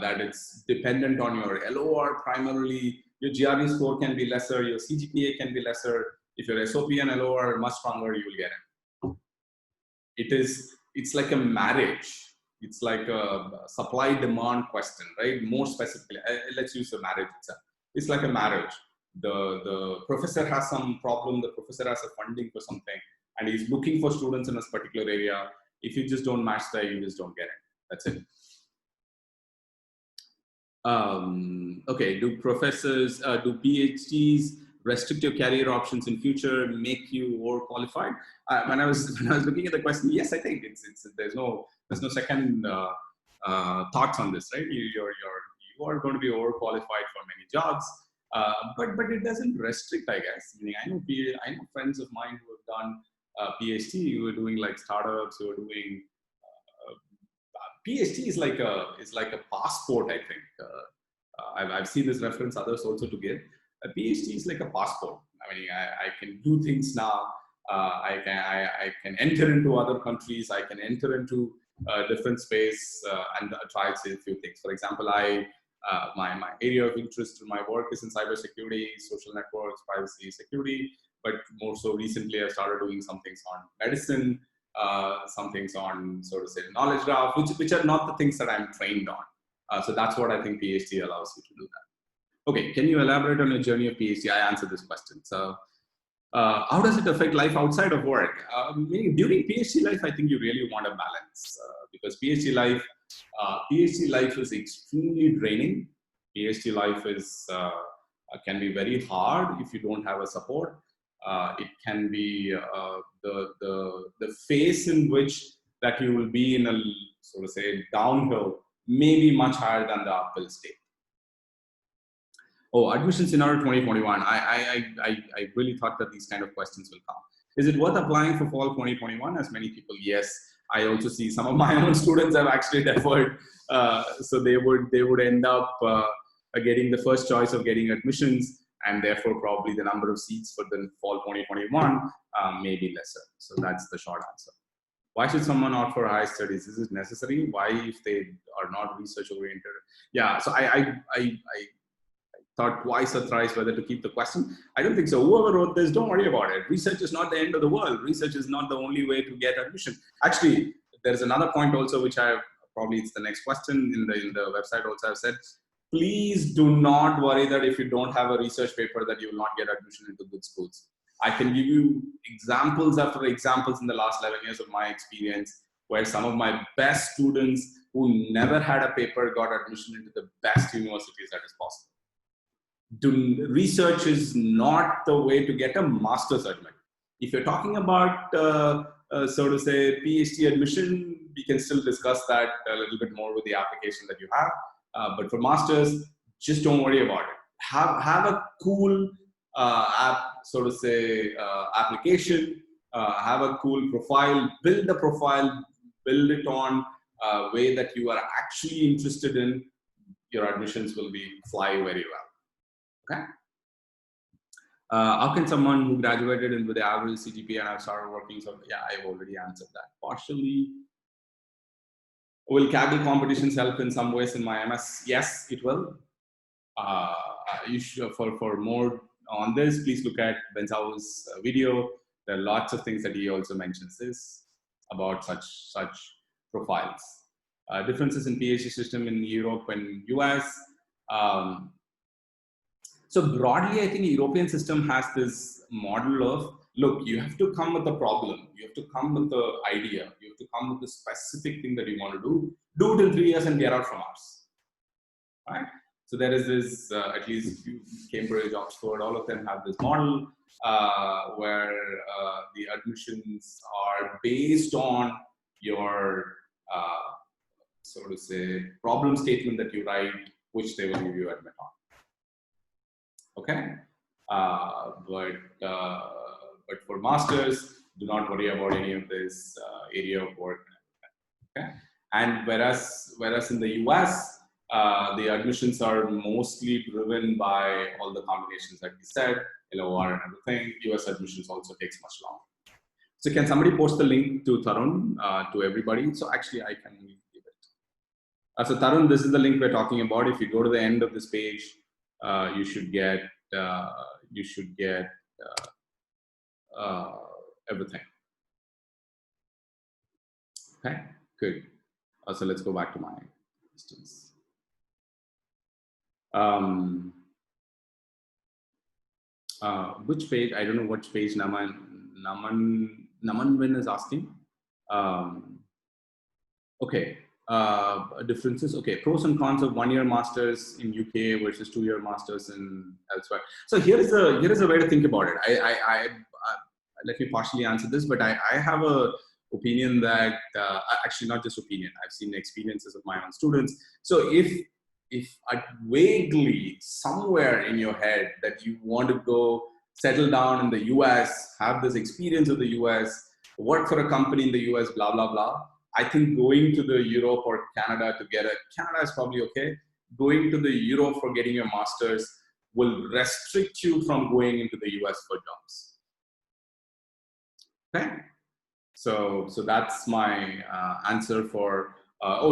that it's dependent on your LOR primarily. Your GRE score can be lesser, your CGPA can be lesser. If your SOP and LOR are much stronger, you will get it. It's like a marriage. It's like a supply-demand question, right? More specifically, let's use the marriage itself. It's like a marriage. The professor has some problem, the professor has a funding for something, and he's looking for students in a particular area. If you just don't match that, you just don't get it. That's it. Okay, do PhDs restrict your career options in future, make you overqualified? When I was looking at the question, yes, I think there's no second thoughts on this, right? You are going to be overqualified for many jobs, but it doesn't restrict, I guess. Meaning, I know friends of mine who have done PhD, who are doing like startups, who are doing PhD is like a passport, I think. I've seen this reference, others also to give. A PhD is like a passport. I mean, I can do things now. I can enter into other countries. I can enter into different space and try to say a few things. For example, my area of interest in my work is in cybersecurity, social networks, privacy, security. But more so recently, I started doing some things on medicine. Some things on sort of say knowledge graph, which are not the things that I'm trained on. So that's what I think PhD allows you to do that. Okay, can you elaborate on your journey of PhD? I answered this question. So how does it affect life outside of work? Meaning during PhD life, I think you really want a balance because PhD life is extremely draining. PhD life can be very hard if you don't have a support. It can be the phase in which that you will be in a sort of say downhill may be much higher than the uphill state. Oh, admission scenario 2021. I really thought that these kind of questions will come. Is it worth applying for fall 2021? As many people, yes. I also see some of my own students have actually deferred, so they would end up getting the first choice of getting admissions. And therefore, probably the number of seats for the fall 2021 may be lesser. So that's the short answer. Why should someone opt for higher studies? Is it necessary? Why if they are not research oriented? Yeah, so I thought twice or thrice whether to keep the question. I don't think so. Whoever wrote this, don't worry about it. Research is not the end of the world. Research is not the only way to get admission. Actually, there's another point also, which probably it's the next question in the website also I've said, please do not worry that if you don't have a research paper that you will not get admission into good schools. I can give you examples after examples in the last 11 years of my experience where some of my best students who never had a paper got admission into the best universities that is possible. Research is not the way to get a master's admission. If you're talking about so to say PhD admission, we can still discuss that a little bit more with the application that you have. But for masters, just don't worry about it. Have a cool so to say application. Have a cool profile. Build a profile. Build it on a way that you are actually interested in. Your admissions will fly very well. Okay. How can someone who graduated with the average CGPA and have started working? So yeah, I've already answered that partially. Will Kaggle competitions help in some ways in my MS? Yes, it will. You should, for more on this, please look at Benzao's video. There are lots of things that he also mentions this about such profiles. Differences in PhD system in Europe and US. So broadly, I think the European system has this model of, look, you have to come with a problem. You have to come with the idea. You have to come with the specific thing that you want to do. Do it in 3 years and get out from ours. Right? So there is this, at least Cambridge, Oxford, all of them have this model where the admissions are based on your, so to say, problem statement that you write, which they will give you admit on. Okay, but for masters, do not worry about any of this area of work. Okay, and whereas in the US, The admissions are mostly driven by all the combinations that we said, LOR and everything. US admissions also takes much longer. So can somebody post the link to Tarun to everybody? So actually I can give it. So Tarun, this is the link we're talking about. If you go to the end of this page, you should get everything. Okay, good. So let's go back to my questions. Which page? I don't know which page Namanwin is asking. Okay, differences. Okay, pros and cons of 1-year masters in UK versus 2-year masters in elsewhere. So here is a way to think about it. I let me partially answer this, but I have a opinion that actually not just opinion. I've seen experiences of my own students. So if vaguely somewhere in your head that you want to go settle down in the US, have this experience of the US, work for a company in the US, blah blah blah. I think going to the Europe or Canada to get Canada is probably okay. Going to the Europe for getting your master's will restrict you from going into the US for jobs. Okay, so that's my answer for.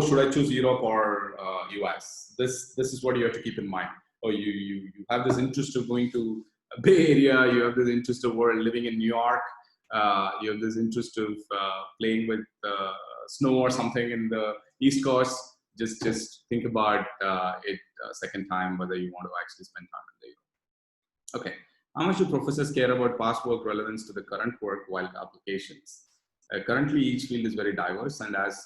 Should I choose Europe or US? This is what you have to keep in mind. You have this interest of going to a Bay Area. You have this interest of living in New York. You have this interest of playing with snow or something in the East Coast. Just think about it a second time whether you want to actually spend time in the Europe. Okay. How much do professors care about past work relevance to the current work while applications? Currently, each field is very diverse and has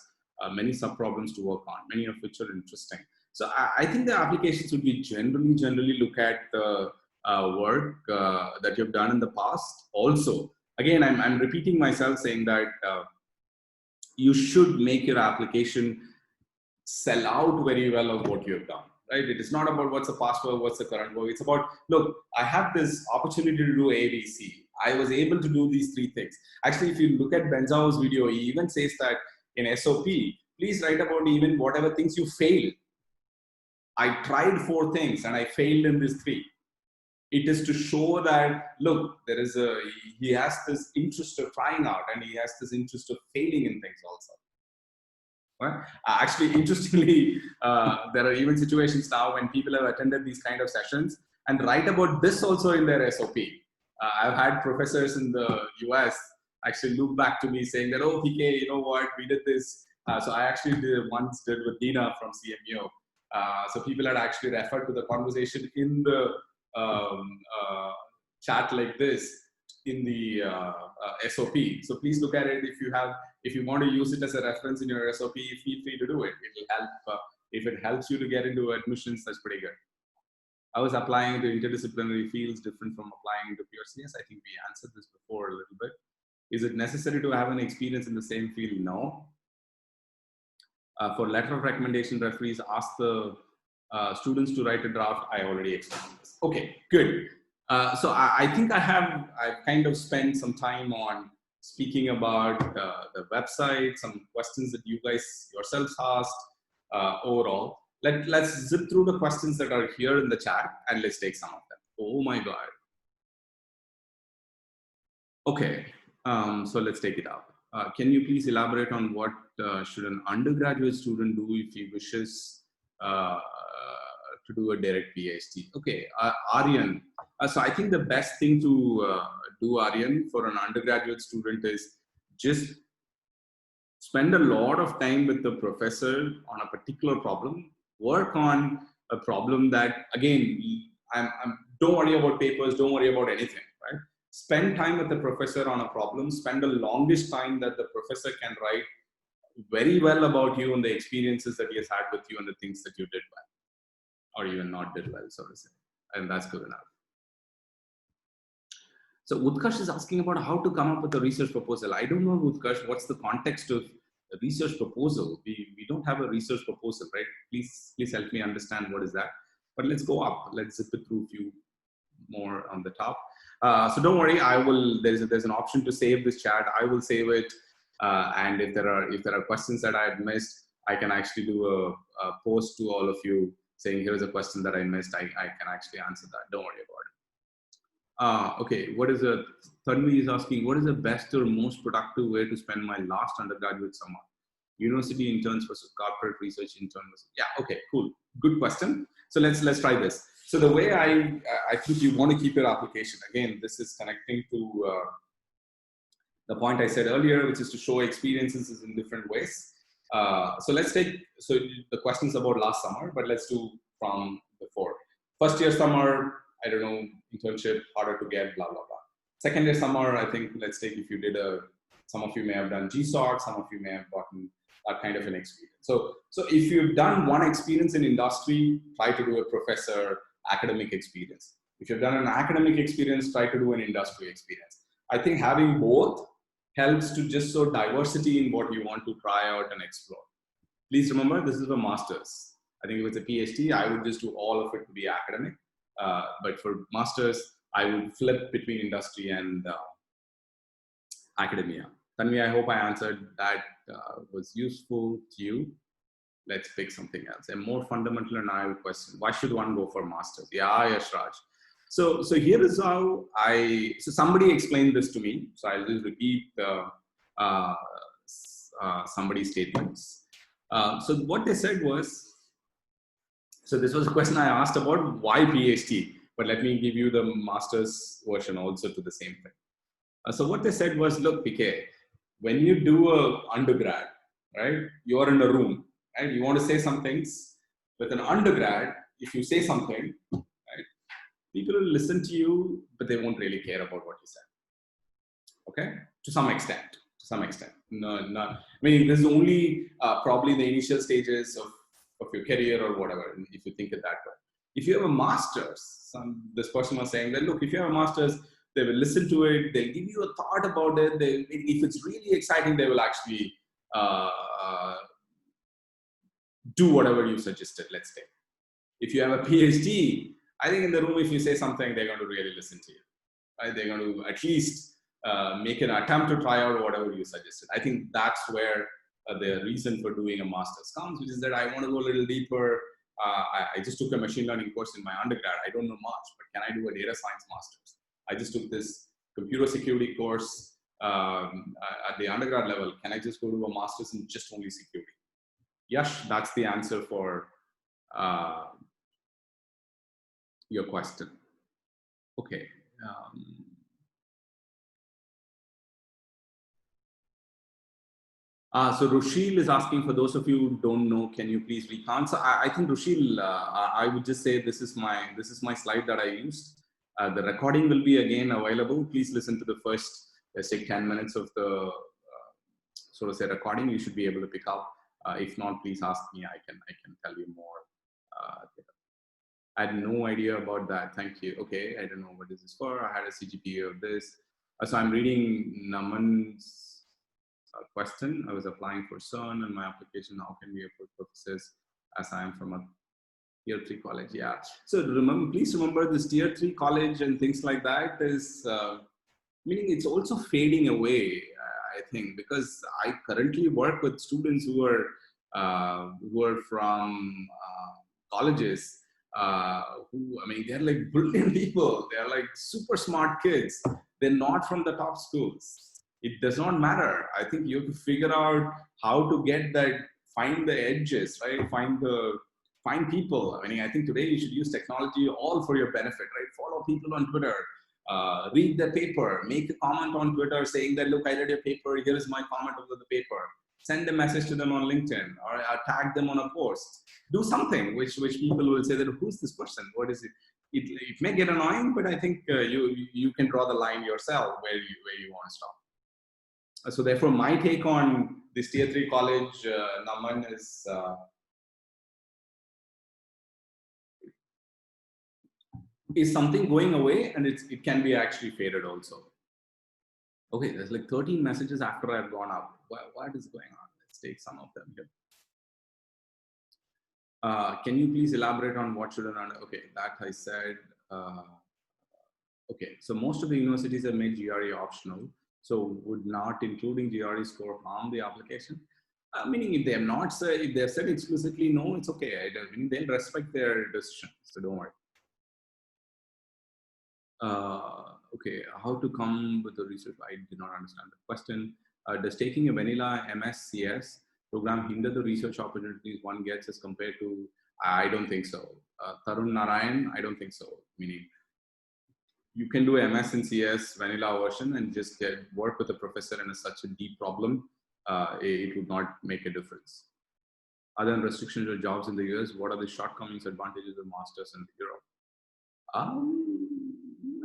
many sub-problems to work on, many of which are interesting. So I think the applications would be generally look at the work that you've done in the past. Also, again, I'm repeating myself saying that you should make your application sell out very well of what you have done. Right? It is not about what's the past work, what's the current work. It's about, look, I have this opportunity to do A, B, C. I was able to do these 3 things. Actually, if you look at Benzao's video, he even says that in SOP, please write about even whatever things you failed. I tried 4 things and I failed in these 3. It is to show that, look, he has this interest of trying out and he has this interest of failing in things also. Right? Actually, interestingly, there are even situations now when people have attended these kind of sessions and write about this also in their SOP. I've had professors in the US actually look back to me saying that, oh, PK, you know what, we did this. So I actually once did with Dina from CMU. So people had actually referred to the conversation in the chat like this in the SOP. So please look at it. If you want to use it as a reference in your SOP, feel free to do it. It will help. If it helps you to get into admissions, that's pretty good. I was applying to interdisciplinary fields different from applying to pure CS. I think we answered this before a little bit. Is it necessary to have an experience in the same field? No. For letter of recommendation, referees ask the students to write a draft. I already explained this. Okay, good. So I think I've kind of spent some time on speaking about the website, some questions that you guys yourselves asked overall. Let's zip through the questions that are here in the chat and let's take some of them. Oh my God. Okay, so let's take it up. Can you please elaborate on what should an undergraduate student do if he wishes to do a direct PhD? Okay, Aryan. So I think the best thing to do, Aryan, for an undergraduate student is just spend a lot of time with the professor on a particular problem. Work on a problem that, again, don't worry about papers, don't worry about anything, right? Spend time with the professor on a problem, spend the longest time that the professor can write very well about you and the experiences that he has had with you and the things that you did well, or even not did well, so to say. And that's good enough. So Utkarsh is asking about how to come up with a research proposal. I don't know, Utkarsh, what's the context of a research proposal? We don't have a research proposal, right? Please help me understand what is that. But let's go up. Let's zip it through a few more on the top. So don't worry, there's an option to save this chat. I will save it. And if there are questions that I had missed, I can actually do a post to all of you saying, here's a question that I missed. I can actually answer that. Don't worry about it. Okay, what is a, Tanvi is asking, what is the best or most productive way to spend my last undergraduate summer? University interns versus corporate research interns. Yeah, okay, cool. Good question. So let's try this. So the way I think you want to keep your application, again, this is connecting to the point I said earlier, which is to show experiences in different ways. So let's take, so the questions about last summer, but let's do from before. First year summer, I don't know, internship, harder to get, blah, blah, blah. Second year summer, I think, let's take if you did some of you may have done GSOC, some of you may have gotten that kind of an experience. So if you've done one experience in industry, try to do a professor academic experience. If you've done an academic experience, try to do an industry experience. I think having both helps to just show diversity in what you want to try out and explore. Please remember, this is a master's. I think if it's a PhD, I would just do all of it to be academic. But for master's, I would flip between industry and academia. Tanvi, I hope I answered that. Was useful to you. Let's pick something else. A more fundamental and naive question. Why should one go for master's? Yeah, yes, Raj. So here is how so somebody explained this to me. So I'll just repeat somebody's statements. So what they said was, so this was a question I asked about why PhD, but let me give you the master's version also to the same thing. So what they said was, look, PK, when you do a undergrad, right, you're in a room, right, you want to say some things. With an undergrad, if you say something, right, people will listen to you, but they won't really care about what you said. Okay, to some extent. No, I mean, this is only probably the initial stages of your career or whatever, if you think it that way. If you have a master's, this person was saying that, look, if you have a master's, they will listen to it, they'll give you a thought about it. If it's really exciting, they will actually do whatever you suggested, let's say. If you have a PhD, I think in the room, if you say something, they're going to really listen to you. Right? They're going to at least make an attempt to try out whatever you suggested. I think that's where the reason for doing a master's comes, which is that I want to go a little deeper. I just took a machine learning course in my undergrad. I don't know much, but can I do a data science master's? I just took this computer security course at the undergrad level. Can I just go to a master's in just only security? Yes, that's the answer for your question. Okay. So Rushil is asking, for those of you who don't know, can you please recount? So I think Rushil, I would just say this is my slide that I used. The recording will be again available. Please listen to the first, let's say, 10 minutes of the sort of say recording. You should be able to pick up. If not, please ask me. I can tell you more. I had no idea about that. Thank you. Okay, I don't know what this is for. I had a CGPA of this. So I'm reading Naman's question. I was applying for CERN and my application. How can we afford purposes as I am from a tier 3 college? Yeah. So please remember this tier 3 college and things like that is, meaning it's also fading away, I think, because I currently work with students who are from colleges who, I mean, they're like brilliant people. They're like super smart kids. They're not from the top schools. It does not matter. I think you have to figure out how to get that, find the edges, right? Find people. I mean, I think today you should use technology all for your benefit, right? Follow people on Twitter, read the paper, make a comment on Twitter saying that, look, I read your paper, here is my comment over the paper. Send a message to them on LinkedIn or tag them on a post. Do something which people will say that, who's this person? What is it? It may get annoying, but I think you can draw the line yourself where you want to stop. So therefore, my take on this tier 3 college, Naman, is something going away, and it can be actually faded also. Okay, there's like 13 messages after I've gone up. What is going on? Let's take some of them here. Can you please elaborate on what should an okay, that I said. Okay, so most of the universities have made GRE optional. So would not including GRE score harm the application? Meaning if they have not said, if they have said explicitly no, it's okay. They'll respect their decision, so don't worry. Okay, how to come with the research? I did not understand the question. Does taking a vanilla MSCS program hinder the research opportunities one gets as compared to? I don't think so. Tarun Narayan, I don't think so. Meaning, you can do MS in CS vanilla version and just work with a professor in such a deep problem. It would not make a difference. Other than restrictions or jobs in the US, what are the shortcomings, advantages of masters in Europe?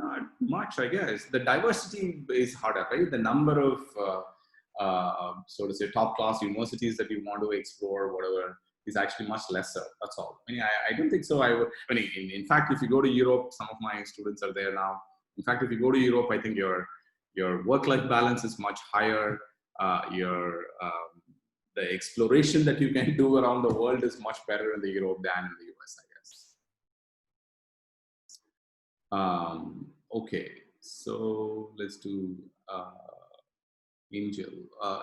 Not much, I guess. The diversity is harder, right? The number of, so to say, top class universities that you want to explore, whatever, is actually much lesser. That's all. I mean, I don't think so. In fact, if you go to Europe, some of my students are there now. In fact, if you go to Europe, I think your work-life balance is much higher. The exploration that you can do around the world is much better in the Europe than in the US, I guess. Okay, so let's do Angel.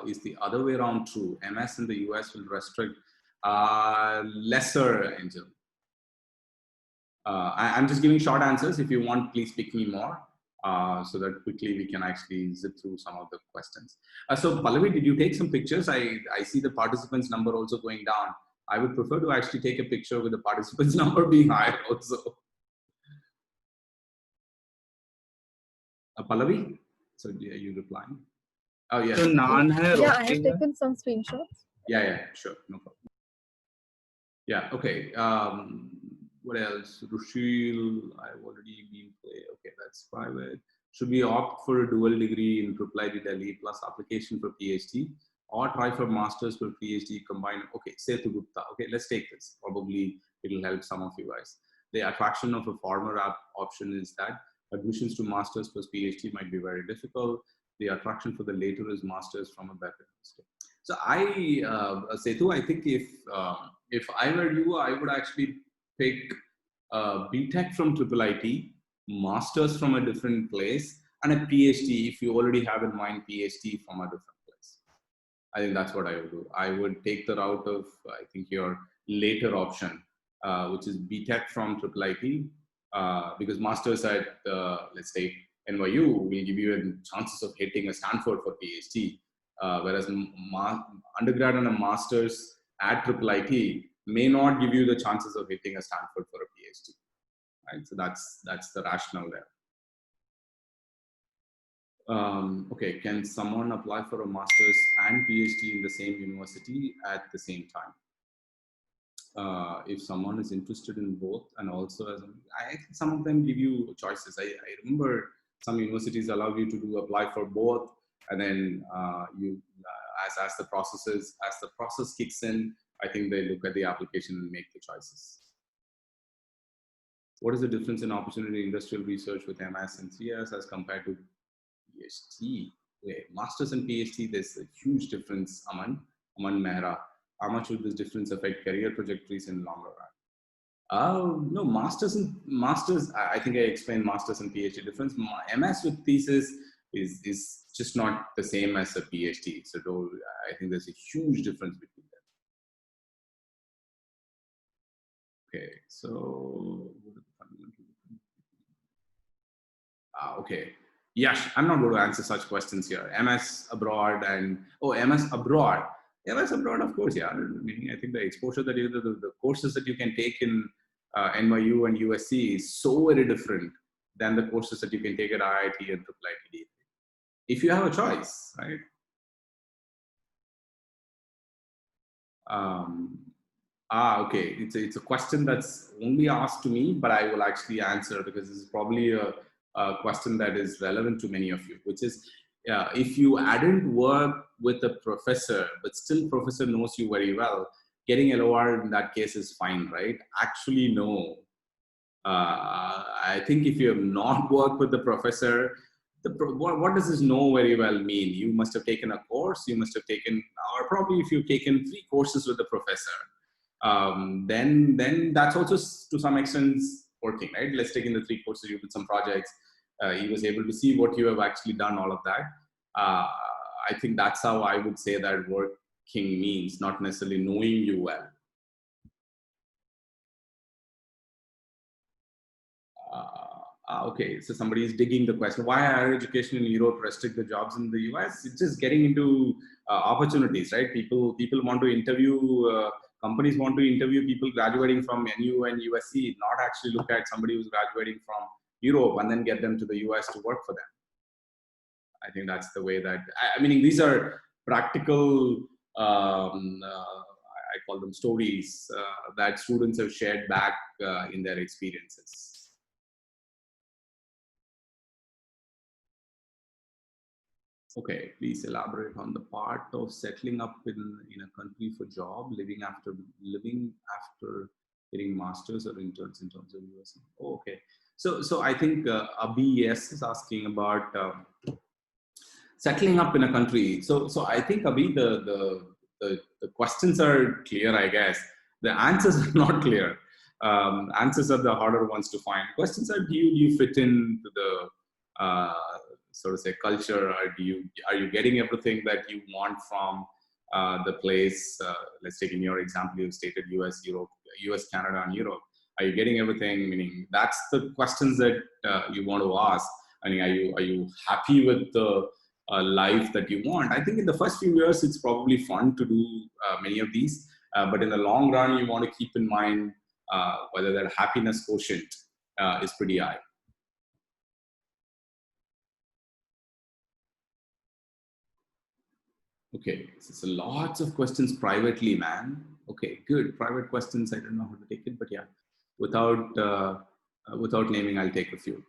Is the other way around true? MS in the US will restrict lesser, Angel. I'm just giving short answers. If you want, please pick me more so that quickly we can actually zip through some of the questions. So Pallavi, did you take some pictures? I see the participants number also going down. I would prefer to actually take a picture with the participants number being higher also. Pallavi, so are you replying? Oh yeah. Yeah, I have taken some screenshots. Yeah, sure, no problem. Yeah, okay. What else? Rushil, I've already been played. Okay, that's private. Should we opt for a dual degree in IIIT Delhi plus application for PhD, or try for masters for PhD combined? Okay, Setu Gupta. Okay, let's take this. Probably it'll help some of you guys. The attraction of a former option is that admissions to masters plus PhD might be very difficult. The attraction for the later is masters from a better university. So Setu, I think if I were you, I would actually pick BTech from IIIT, masters from a different place, and a PhD if you already have in mind PhD from a different place. I think that's what I would do. I would take the route of, I think, your later option, which is BTech from IIIT, because masters at, let's say, NYU will give you chances of hitting a Stanford for PhD, whereas undergrad and a master's at IIIT may not give you the chances of hitting a Stanford for a PhD, right? So that's the rationale there. Okay, can someone apply for a master's and PhD in the same university at the same time? If someone is interested in both, and also I think some of them give you choices. I remember some universities allow you to apply for both, and then as the process kicks in, I think they look at the application and make the choices. What is the difference in opportunity in industrial research with MS and CS as compared to PhD? Okay. Masters and PhD, there's a huge difference, Aman Mehra. How much will this difference affect career trajectories in longer run? No, masters, I think I explained masters and PhD difference. MS with thesis is just not the same as a PhD. So I think there's a huge difference between them. Okay, so okay. Yes, I'm not going to answer such questions here. MS abroad and MS abroad. MS abroad, of course, yeah. I think the exposure that the courses that you can take in NYU and USC is so very different than the courses that you can take at IIT and IIIT. If you have a choice, right? Okay. It's a question that's only asked to me, but I will actually answer because this is probably a question that is relevant to many of you, which is if you hadn't worked with a professor, but still professor knows you very well, getting LOR in that case is fine, right? Actually, no. I think if you have not worked with the professor, what does this know very well mean? You must have taken a course, you must have taken, or probably if you've taken 3 courses with the professor, then that's also to some extent working, right? Let's take in the 3 courses, you did some projects, he was able to see what you have actually done, all of that. I think that's how I would say that work means, not necessarily knowing you well. Okay, so somebody is digging the question, why higher education in Europe restrict the jobs in the US? It's just getting into opportunities, right? People want to interview, companies want to interview people graduating from NU and USC, not actually look at somebody who's graduating from Europe and then get them to the US to work for them. I think that's the way that, I mean, these are practical, I call them stories that students have shared back in their experiences. Okay, please elaborate on the part of settling up in a country for job, living after getting masters or interns in terms of US. Oh, okay, so I think Abhi is asking about settling up in a country. So I think Abhi, the questions are clear, I guess. The answers are not clear. Answers are the harder ones to find. Questions are, do you fit into the sort of say culture, or are you getting everything that you want from the place? Let's take in your example, you stated US, Europe, US, Canada, and Europe. Are you getting everything? Meaning that's the questions that you want to ask. I mean, are you happy with the life that you want? I think in the first few years, it's probably fun to do many of these, but in the long run, you want to keep in mind whether that happiness quotient is pretty high. Okay, so lots of questions privately, man. Okay, good. Private questions, I don't know how to take it, but yeah, without naming, I'll take a few.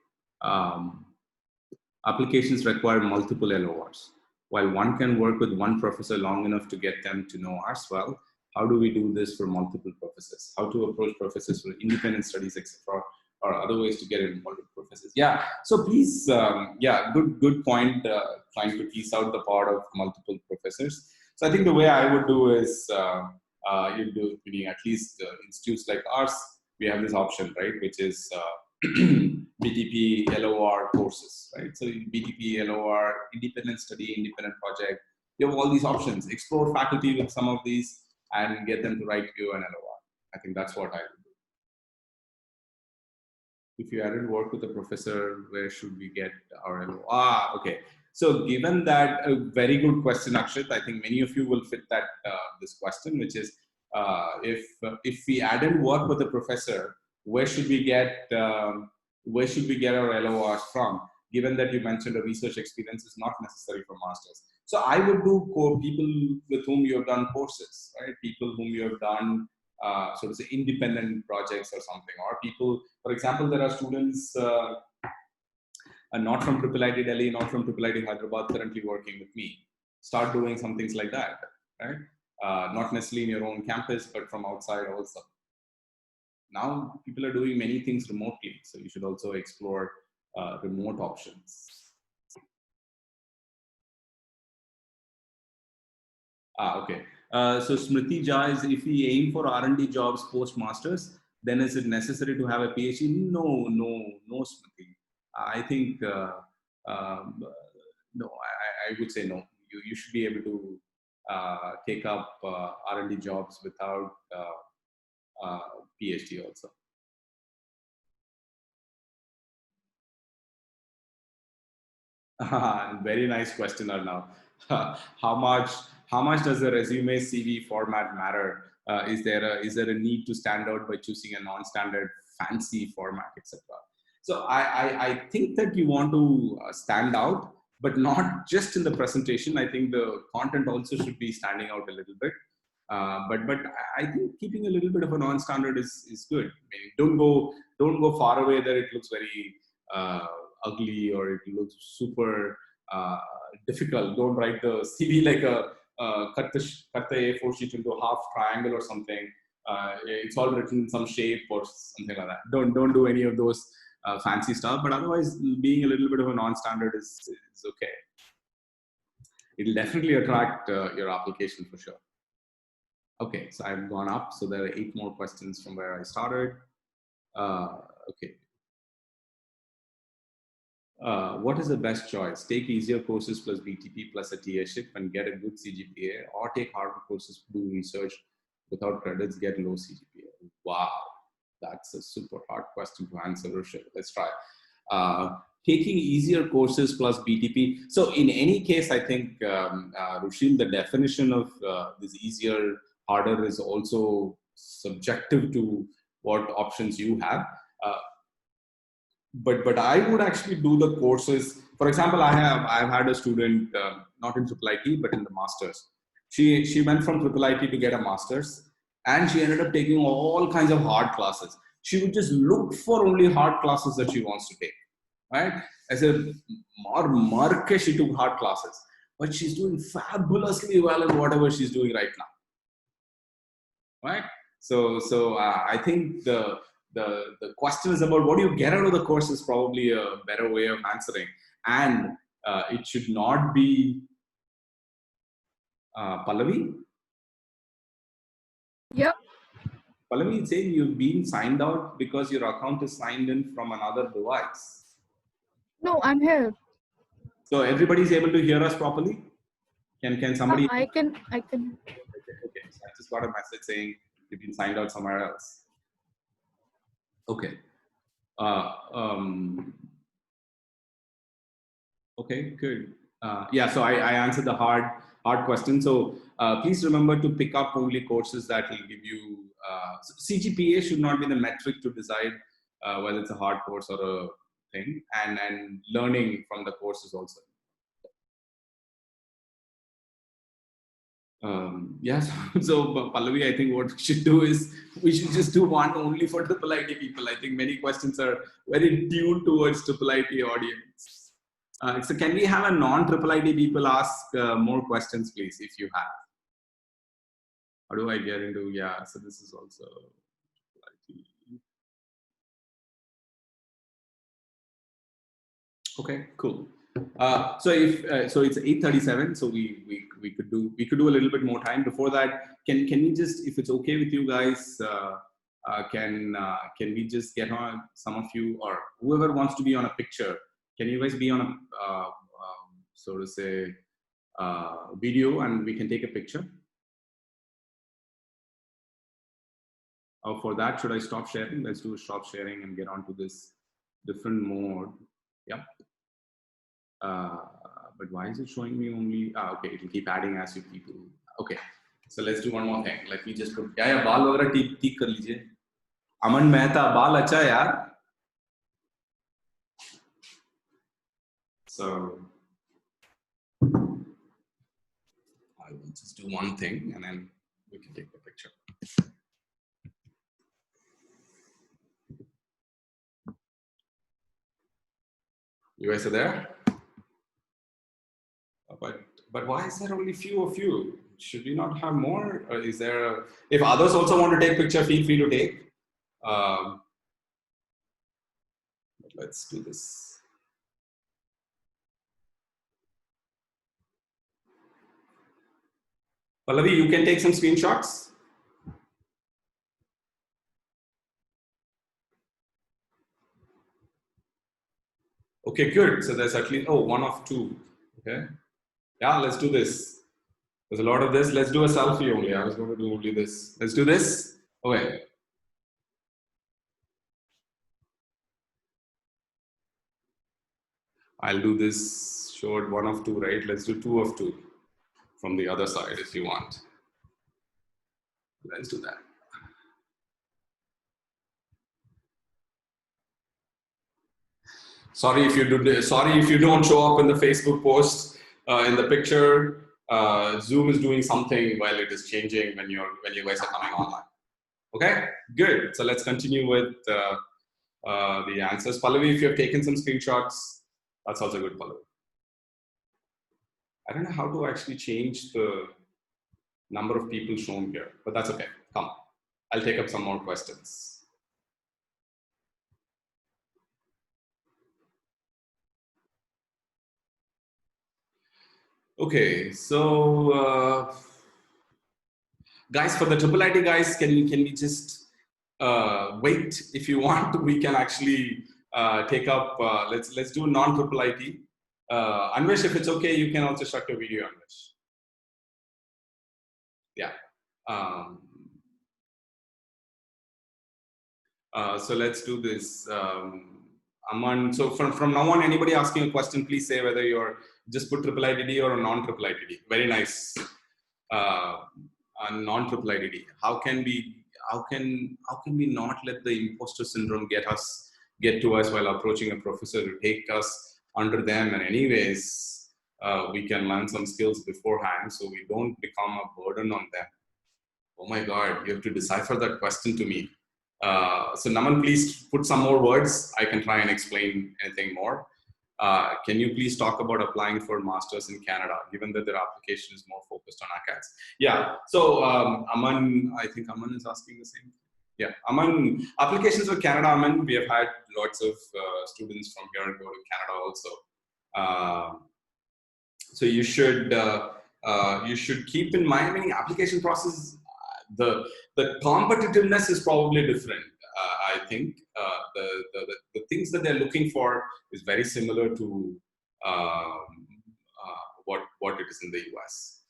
Applications require multiple LORs. While one can work with one professor long enough to get them to know us well, how do we do this for multiple professors? How to approach professors for independent studies, etc., or other ways to get involved with professors? Yeah, so please, yeah, good point, trying to tease out the part of multiple professors. So I think the way I would do is, you do, meaning at least institutes like ours, we have this option, right, which is BTP, LOR courses, right? So BTP, LOR, independent study, independent project, you have all these options. Explore faculty with some of these and get them to write you an LOR. I think that's what I would do. If you hadn't worked with a professor, where should we get our LOR? Okay. So given that, a very good question, Akshat, I think many of you will fit that this question, which is if we hadn't worked with a professor, where should we get our LORs from? Given that you mentioned a research experience is not necessary for masters. So I would do people with whom you have done courses, right? People whom you have done sort of say independent projects or something, or people, for example, there are students not from IIIT Delhi, not from IIIT Hyderabad currently working with me. Start doing some things like that, right? Not necessarily in your own campus, but from outside also. Now people are doing many things remotely, so you should also explore remote options. Okay. So Smriti Jha is, if we aim for R&D jobs post-masters, then is it necessary to have a PhD? No, Smriti. I think, no, I would say no. You should be able to take up R&D jobs without PhD also. Very nice question, Arnav. How much does the resume CV format matter? Is there a need to stand out by choosing a non-standard fancy format, etc.? So I think that you want to stand out, but not just in the presentation. I think the content also should be standing out a little bit. But I think keeping a little bit of a non-standard is good. I mean, don't go far away that it looks very ugly or it looks super difficult. Don't write the CV like a cut the A4 sheet into a half triangle or something. It's all written in some shape or something like that. Don't do any of those fancy stuff. But otherwise, being a little bit of a non-standard is okay. It'll definitely attract your application for sure. Okay, so I've gone up. So there are 8 more questions from where I started. Okay. What is the best choice? Take easier courses plus BTP plus a tiership and get a good CGPA, or take harder courses, do research without credits, get low CGPA? Wow, that's a super hard question to answer, Rushil. Let's try. Taking easier courses plus BTP. So in any case, I think, Rushil, the definition of this easier, harder is also subjective to what options you have. But I would actually do the courses. For example, I've had a student, not in triple IT, but in the masters. She went from triple IT to get a masters, and she ended up taking all kinds of hard classes. She would just look for only hard classes that she wants to take, right? As a mark, she took hard classes, but she's doing fabulously well in whatever she's doing right now, right? So I think the question is about what do you get out of the course is probably a better way of answering, and it should not be Pallavi. Yeah. Pallavi is saying you've been signed out because your account is signed in from another device. No, I'm here. So everybody's able to hear us properly. Can somebody? I can. Okay, so I just got a message saying you've been signed out somewhere else. Okay. Okay, good. Yeah, so I answered the hard question. So please remember to pick up only courses that will give you, CGPA should not be the metric to decide whether it's a hard course or a thing, and learning from the courses also. Yes, so Pallavi, I think what we should do is we should just do one only for triple IT people. I think many questions are very tuned towards triple IT audience. So can we have a non-triple IT people ask more questions, please, if you have? How do I get into, yeah, so this is also IT. Okay, cool. So if so, it's 8:37. So we could do a little bit more time. Before that, can we just, if it's okay with you guys, can we just get on, some of you or whoever wants to be on a picture? Can you guys be on a so to say video, and we can take a picture? For that, should I stop sharing? Let's do stop sharing and get onto this different mode. Yep. But why is it showing me only? Okay, it will keep adding as you people. Okay, so let's do one more thing. Let me just put. Yeah, बाल वगैरह ठीक कर लीजिए. अमन मेहता बाल अच्छा है यार. So I will just do one thing and then we can take the picture. You guys are there? But why is there only few of you? Should we not have more? Or is there? If others also want to take picture, feel free to take. Let's do this. Pallavi, you can take some screenshots. Okay, good. So there's at least, one of two. Okay. Yeah, let's do this. There's a lot of this. Let's do a selfie only. I was going to do only this. Let's do this. Okay. I'll do this short, one of two, right? Let's do two of two from the other side if you want. Let's do that. Sorry if you do. Sorry if you don't show up in the Facebook post in the picture. Zoom is doing something while it is changing when you guys are coming online. Okay, good. So let's continue with the answers. Pallavi, if you have taken some screenshots, that's also good, Pallavi. I don't know how to actually change the number of people shown here, but that's okay. Come, I'll take up some more questions. Okay, so guys, for the triple IT guys, can we just wait if you want? We can actually take up, let's do non-triple IT. Anvesh, if it's okay, you can also shut your video, Anvesh. Yeah. So let's do this. Aman, so from now on, anybody asking a question, please say whether you're just put triple ITD or a non-triple ITD. Very nice. A non-triple ITD. How can we not let the imposter syndrome get to us while approaching a professor to take us under them? And anyways, we can learn some skills beforehand so we don't become a burden on them. Oh my God, you have to decipher that question to me. So Naman, please put some more words. I can try and explain anything more. Can you please talk about applying for masters in Canada, given that their application is more focused on ACADS? Yeah, so Aman, I think Aman is asking the same. Yeah, Aman, applications for Canada, Aman, we have had lots of students from here go to Canada also. So you should keep in mind, I mean, application process, the competitiveness is probably different. I think the things that they're looking for is very similar to what it is in the US.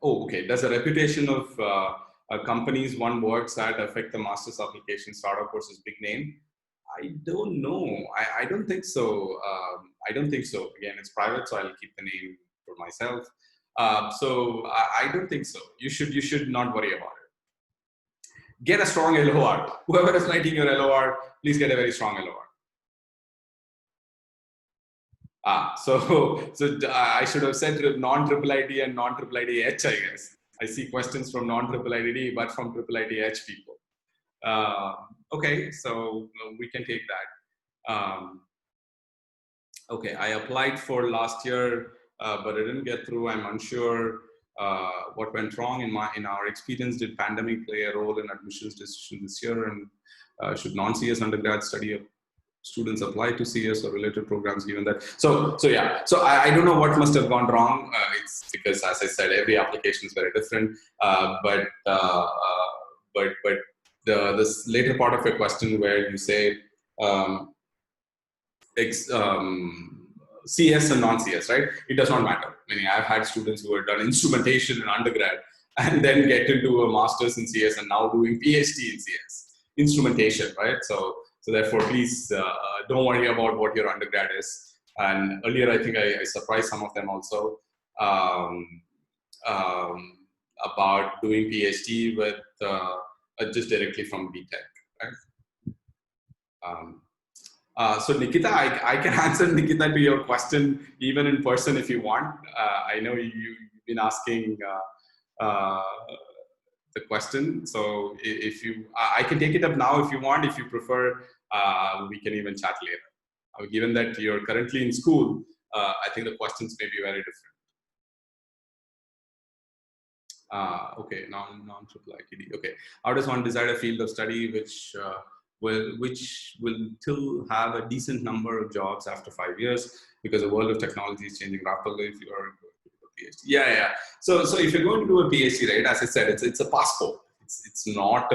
Okay. Does the reputation of companies one works at affect the master's application, startup versus big name? I don't know. I don't think so. I don't think so. Again, it's private, so I'll keep the name for myself. So I don't think so. You should not worry about it. Get a strong LOR. Whoever is writing your LOR, please get a very strong LOR. So I should have said non-triple ID and non-triple IDH, I guess. I see questions from non-triple IDD, but from triple IDH people. Okay, so we can take that. Okay, I applied for last year, but I didn't get through. I'm unsure what went wrong in our experience. Did pandemic play a role in admissions decision this year? And should non-CS undergrad study students apply to CS or related programs given that? So yeah, so I don't know what must have gone wrong. It's because, as I said, every application is very different. But this later part of your question where you say CS and non-CS, right? It does not matter. Meaning, I've had students who have done instrumentation in undergrad and then get into a master's in CS and now doing PhD in CS, instrumentation, right? So therefore, please don't worry about what your undergrad is. And earlier, I think I surprised some of them also about doing PhD with just directly from BTech, right? So Nikita, I can answer Nikita to your question even in person if you want. I know you've been asking the question, so if I can take it up now if you want. If you prefer, we can even chat later. Given that you're currently in school, I think the questions may be very different. Okay, non-triple ITD. Okay, how does one decide a field of study which will still have a decent number of jobs after 5 years, because the world of technology is changing rapidly? If you are going to do a PhD, yeah. So if you're going to do a PhD, right? As I said, it's a passport. It's not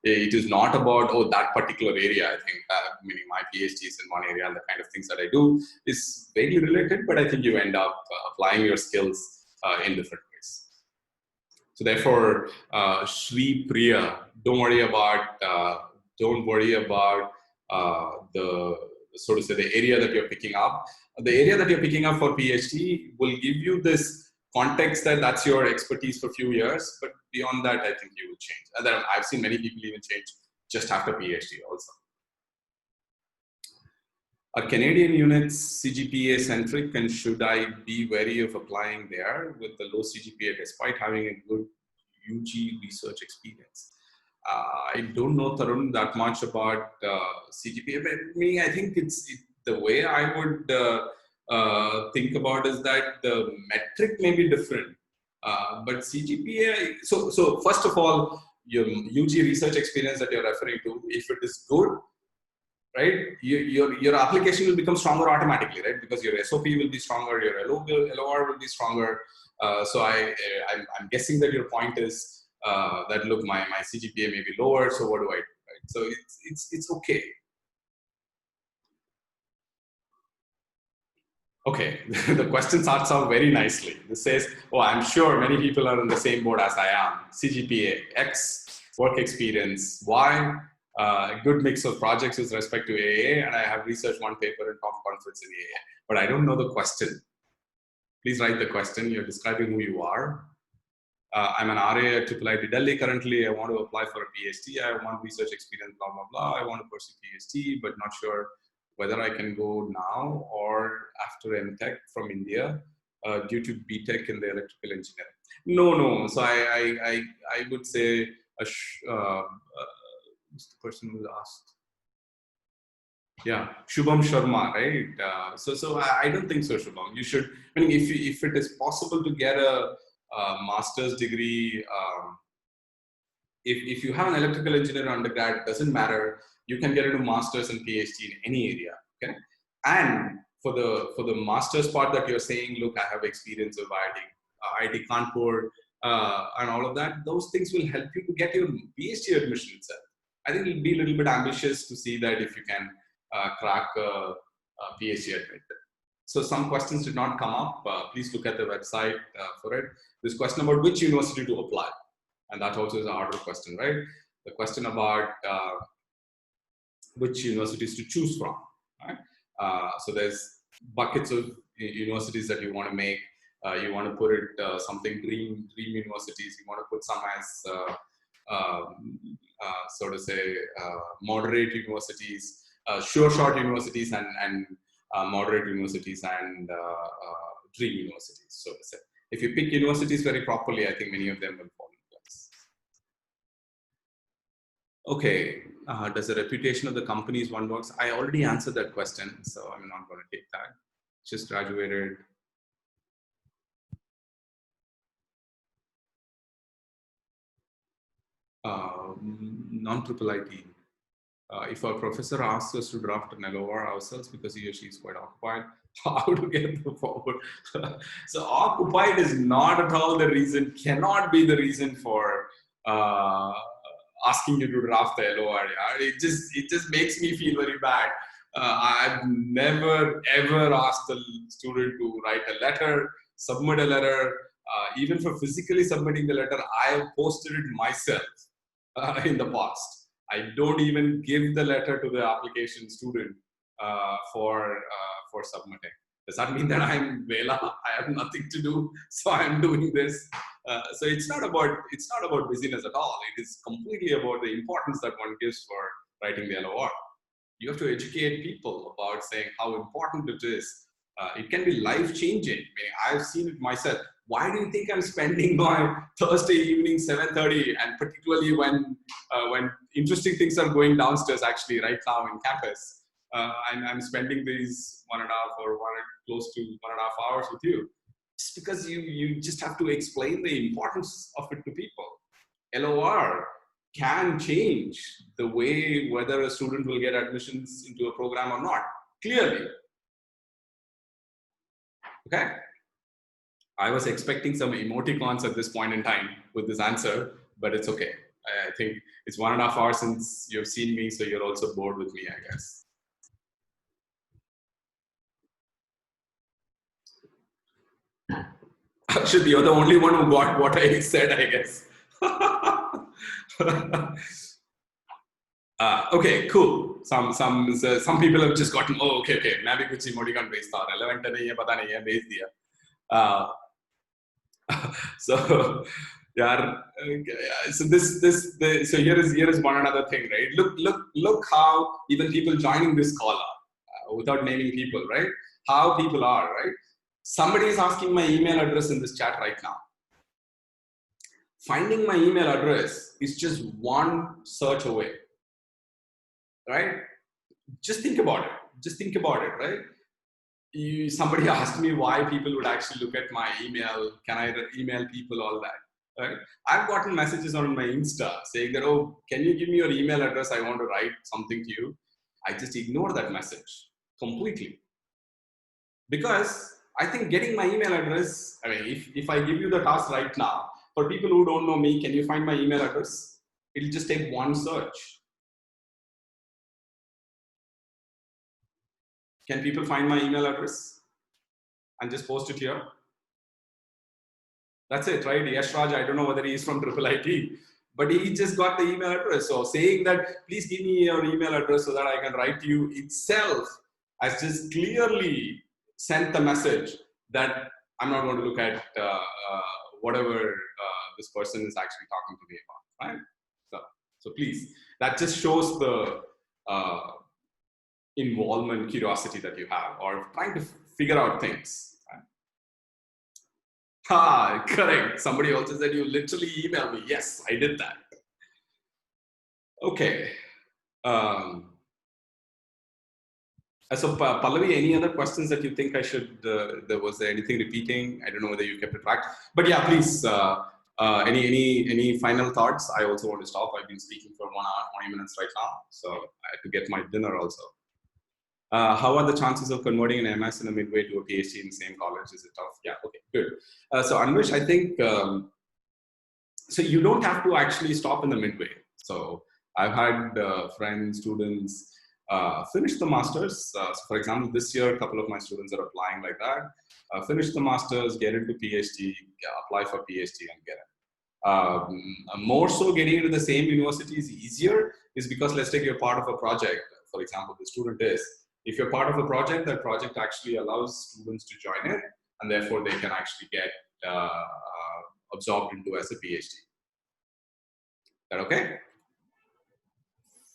it is not about that particular area. I think meaning my PhD is in one area, and the kind of things that I do is very related, but I think you end up applying your skills in different ways. So therefore, Shri Priya, don't worry about the, so to say, the area that you're picking up. The area that you're picking up for PhD will give you this context that that's your expertise for a few years, but beyond that, I think you will change. And then I've seen many people even change just after PhD also. Are Canadian units CGPA centric, and should I be wary of applying there with the low CGPA despite having a good UG research experience? I don't know, Tarun, that much about CGPA, but I think the way I would think about is that the metric may be different, but CGPA. So first of all, your UG research experience that you're referring to, if it is good, right, your application will become stronger automatically, right? Because your SOP will be stronger, your LOR will be stronger. So I'm guessing that your point is that look, my CGPA may be lower, so what do I do, right? So it's okay. Okay, the question starts out very nicely. This says, oh, I'm sure many people are in the same boat as I am. CGPA, X, work experience, Y, good mix of projects with respect to AA, and I have researched one paper and top conference in AA. But I don't know the question. Please write the question. You're describing who you are. I'm an RA at IIIT Delhi currently. I want to apply for a PhD. I want research experience, blah, blah, blah. I want to pursue PhD, but not sure whether I can go now or after MTech from India due to BTech in the electrical engineering. No. So I would say, who's the person who asked? Yeah, Shubham Sharma, right? So I don't think so, Shubham. You should, I mean, if it is possible to get a master's degree, if you have an electrical engineer undergrad, it doesn't matter. You can get into master's and PhD in any area. Okay, and for the master's part that you're saying, look, I have experience of IIT Kanpur and all of that. Those things will help you to get your PhD admission itself. I think it'll be a little bit ambitious to see that if you can crack a PhD admit. So some questions did not come up. Please look at the website for it. This question about which university to apply. And that also is a harder question, right? The question about which universities to choose from, right? So there's buckets of universities that you want to make. You want to put it something dream universities. You want to put some as so to say moderate universities, sure shot universities, and moderate universities, and dream universities. So to say, if you pick universities very properly, I think many of them will fall in place. Okay, does the reputation of the companies one works? I already answered that question, so I'm not going to take that. Just graduated. Non-triple IT. If our professor asks us to draft an LOR ourselves because he or she is quite occupied, how to get the forward? So occupied is not at all the reason, cannot be the reason for asking you to draft the LOR. Yeah? It just makes me feel very bad. I've never ever asked a student to write a letter, submit a letter. Even for physically submitting the letter, I have posted it myself in the past. I don't even give the letter to the application student for submitting. Does that mean that I'm Vela? I have nothing to do, so I'm doing this. So it's not about busyness at all. It is completely about the importance that one gives for writing the LOR. You have to educate people about saying how important it is. It can be life-changing. I mean, I've seen it myself. Why do you think I'm spending my Thursday evening 7:30, and particularly when interesting things are going downstairs actually right now in campus, and I'm spending these 1.5 or close to 1.5 hours with you, just because you just have to explain the importance of it to people. LOR can change the way whether a student will get admissions into a program or not, clearly. Okay. I was expecting some emoticons at this point in time with this answer, but it's okay. I think it's 1.5 hours since you've seen me, so you're also bored with me, I guess. Actually, you're the only one who got what I said, I guess. Okay, cool. Some people have just gotten, oh, okay, मैं भी कुछ emoticon भेजता हूँ, relevant नहीं है, पता नहीं है, भेज दिया. So yeah, so here is one another thing, right? Look how even people joining this call are, without naming people, right? How people are, right? Somebody is asking my email address in this chat right now. Finding my email address is just one search away, right? Just think about it, right? Somebody asked me why people would actually look at my email. Can I email people, all that, right? I've gotten messages on my Insta saying that, oh, can you give me your email address? I want to write something to you. I just ignore that message completely. Because I think getting my email address, I mean, if I give you the task right now, for people who don't know me, can you find my email address? It'll just take one search. Can people find my email address and just post it here? That's it, right? Yash Raj, I don't know whether he is from Triple IT, but he just got the email address. So saying that, please give me your email address so that I can write to you itself has just clearly sent the message that I'm not going to look at whatever this person is actually talking to me about, right? So please, that just shows the involvement, curiosity that you have, or trying to figure out things. Correct. Somebody also said you literally emailed me. Yes, I did that. Okay. So Pallavi, any other questions that you think I should, was there anything repeating? I don't know whether you kept it track, but yeah, please, any final thoughts? I also want to stop. I've been speaking for 1 hour, 20 minutes right now. So I have to get my dinner also. How are the chances of converting an MS in a midway to a PhD in the same college? Is it tough? Yeah, okay, good. So Anvesh, I think, so you don't have to actually stop in the midway. So I've had friends, students finish the masters. So for example, this year, a couple of my students are applying like that. Finish the masters, get into PhD, apply for PhD and get it. More so getting into the same university is easier is because let's take you're part of a project. For example, the student is. If you're part of a project, that project actually allows students to join in, and therefore they can actually get absorbed into as a PhD. Is that okay?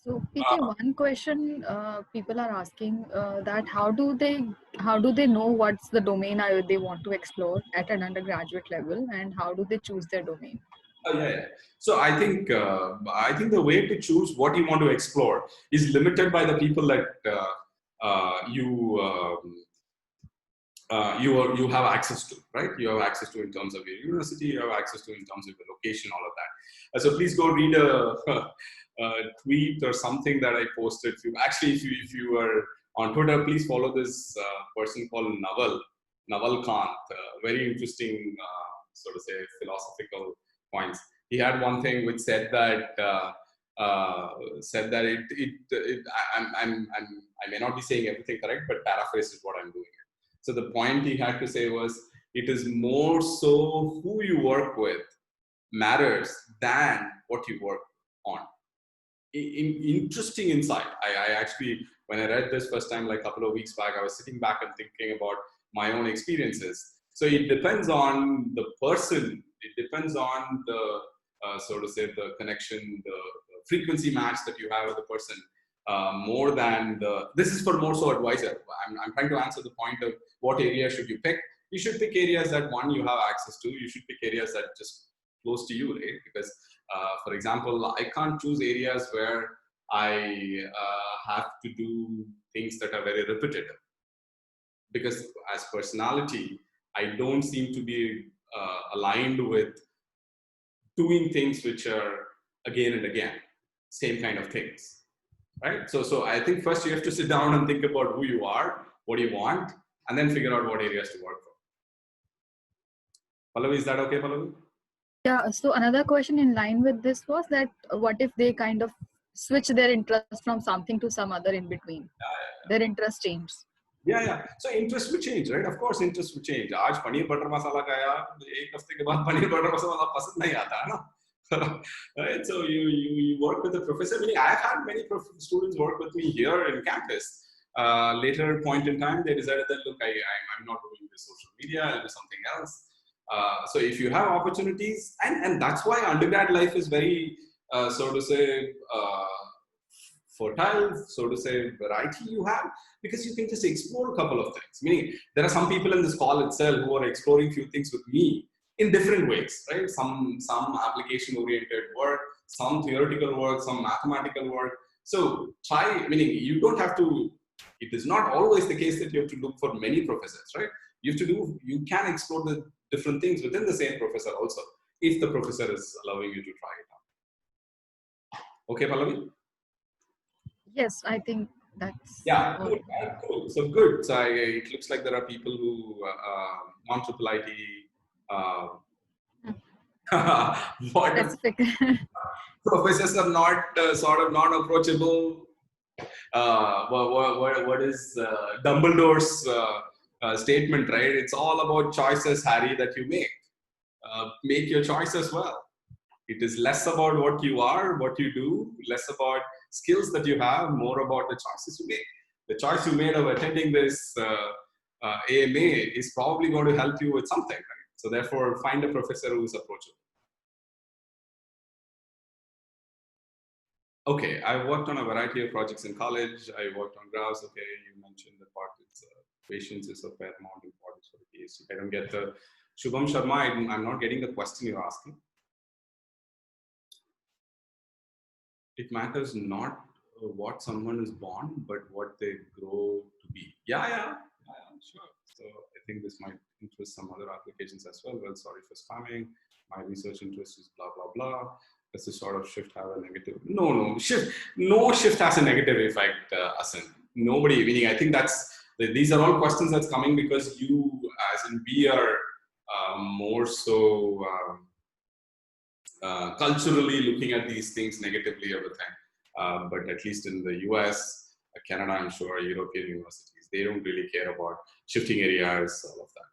So, PK, one question people are asking that how do they know what's the domain they want to explore at an undergraduate level, and how do they choose their domain? Yeah. So I think the way to choose what you want to explore is limited by the people that you have access to, right? You have access to in terms of your university, you have access to in terms of the location, all of that. So please go read a tweet or something that I posted. If you are on Twitter, please follow this person called Naval Kant. Very interesting, sort of say, philosophical points. He had one thing which said that I may not be saying everything correct, but paraphrase is what I'm doing. So the point he had to say was, it is more so who you work with matters than what you work on. Interesting insight. I actually, when I read this first time, like a couple of weeks back, I was sitting back and thinking about my own experiences. So it depends on the person. It depends on the, so to say, the connection, the frequency match that you have with the person. More than this is for more so advisor. I'm trying to answer the point of what area should you pick. You should pick areas that one you have access to. You should pick areas that just close to you, right? Because for example, I can't choose areas where I have to do things that are very repetitive, because as personality, I don't seem to be aligned with doing things which are again and again, same kind of things. Right? So I think first you have to sit down and think about who you are, what do you want, and then figure out what areas to work for. Pallavi, is that okay, Pallavi? Yeah, so another question in line with this was that what if they kind of switch their interest from something to some other in between? Their interest changes. Yeah. So interest will change, right? Of course, interest will change. आज paneer butter मसाला खाया, एक हफ्ते के बाद paneer butter मसाला पसंद नहीं आता है ना? Right? So you work with a professor. I mean, I've had many students work with me here in campus. Later point in time, they decided that look, I'm not doing this social media. I'll do something else. So if you have opportunities, and that's why undergrad life is very, so to say, fertile, so to say, variety you have, because you can just explore a couple of things. Meaning, there are some people in this call itself who are exploring few things with me in different ways, right? Some application-oriented work, some theoretical work, some mathematical work. So try, meaning you don't have to, it is not always the case that you have to look for many professors, right? You can explore the different things within the same professor also, if the professor is allowing you to try it out. Okay, Pallavi? Yes, I think that's all. Cool. So good. So it looks like there are people who want triple IT. What specific. Professors are not sort of non-approachable. what is Dumbledore's statement, right? It's all about choices, Harry, that you make. Make your choice as well. It is less about what you are, what you do, less about skills that you have, more about the choices you make. The choice you made of attending this AMA is probably going to help you with something, right? So therefore, find a professor who is approachable. Okay, I worked on a variety of projects in college. I worked on graphs. Okay, you mentioned the part it's patience is of paramount importance for the PhD. I don't get the Shubham Sharma. I'm not getting the question you're asking. It matters not what someone is born, but what they grow to be. Yeah, sure. So I think this might interest some other applications as well. Well, sorry for spamming. My research interest is blah, blah, blah. Does this sort of shift have a negative? No shift has a negative effect, Asin. Nobody, meaning I think these are all questions that's coming because you, as in we are more so culturally looking at these things negatively over time. But at least in the US, Canada, I'm sure, European universities, they don't really care about shifting areas, all of that.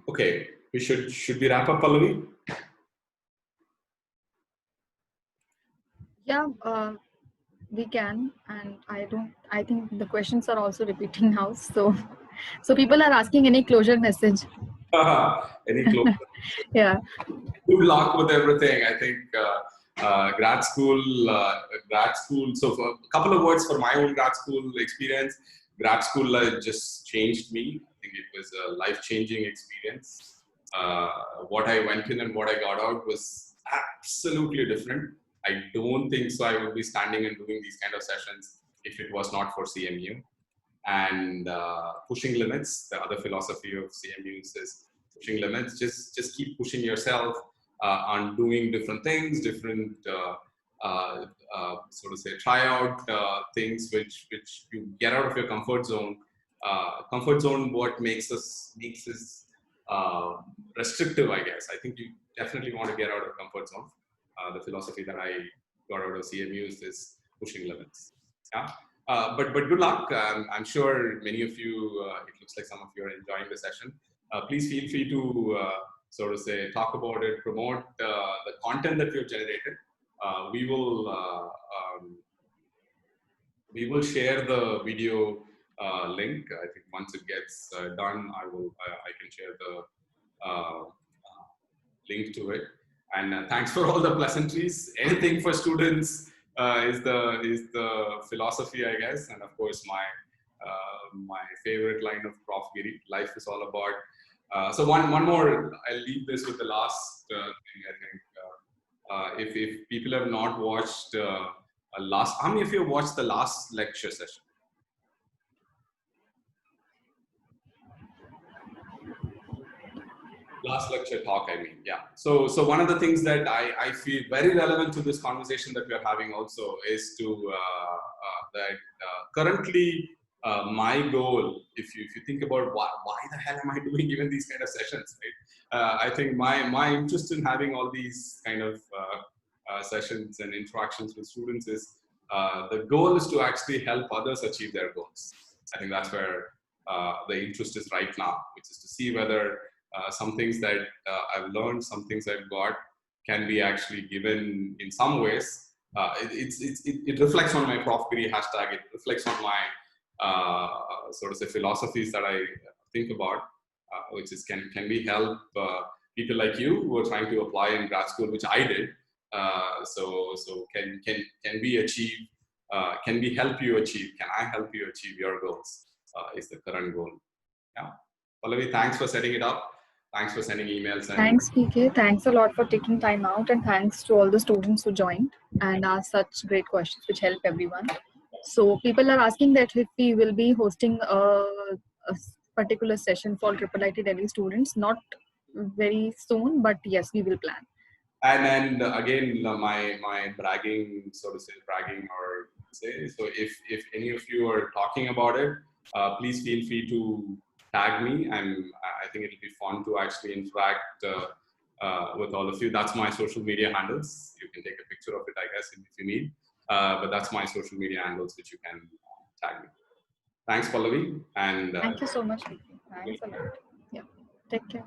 Okay, should we wrap up, Pallavi? Yeah, we can. And I think the questions are also repeating now. So people are asking any closure message. Any close? Yeah. Good luck with everything. I think grad school. So for a couple of words for my own grad school experience. Grad school just changed me. I think it was a life-changing experience. What I went in and what I got out was absolutely different. I don't think so I would be standing and doing these kind of sessions if it was not for CMU. And pushing limits. The other philosophy of CMUs is pushing limits. Just keep pushing yourself on doing different things, different sort of say try out things which you get out of your comfort zone. Comfort zone, what makes us restrictive, I guess. I think you definitely want to get out of comfort zone. The philosophy that I got out of CMUs is pushing limits. Yeah. But good luck. I'm sure many of you, it looks like some of you are enjoying the session. Please feel free to sort of say, talk about it, promote the content that you've generated. We will share the video link. I think once it gets done, I can share the link to it. And thanks for all the pleasantries. Anything for students is the philosophy, I guess. And of course, my favorite line of Prof. Giri, life is all about. So one more, I'll leave this with the last thing, I think. If people have not watched how many of you have watched the last lecture session? Last lecture talk, I mean, yeah. So one of the things that I feel very relevant to this conversation that we are having also is to that currently my goal, if you think about why the hell am I doing even these kind of sessions, right? I think my interest in having all these kind of sessions and interactions with students is the goal is to actually help others achieve their goals. I think that's where the interest is right now, which is to see whether some things that I've learned, some things I've got can be actually given in some ways. It reflects on my Prof. Giri hashtag. It reflects on my sort of say philosophies that I think about, which is can we help people like you who are trying to apply in grad school, which I did. So can we achieve? Can we help you achieve? Can I help you achieve your goals? Is the current goal. Yeah. Pallavi, thanks for setting it up. Thanks for sending emails. Thanks, PK. Thanks a lot for taking time out, and thanks to all the students who joined and asked such great questions which help everyone. So people are asking that if we will be hosting a particular session for IIIT Delhi students, not very soon, but yes, we will plan. And again, my bragging, so to say, or say, so if any of you are talking about it, please feel free to tag me. I think it'll be fun to actually interact with all of you. That's my social media handles. You can take a picture of it, I guess, if you need. But that's my social media handles, which you can tag me. Thanks, Pallavi. And Thank you so much, Vicky. Thanks a lot. Yeah. Take care.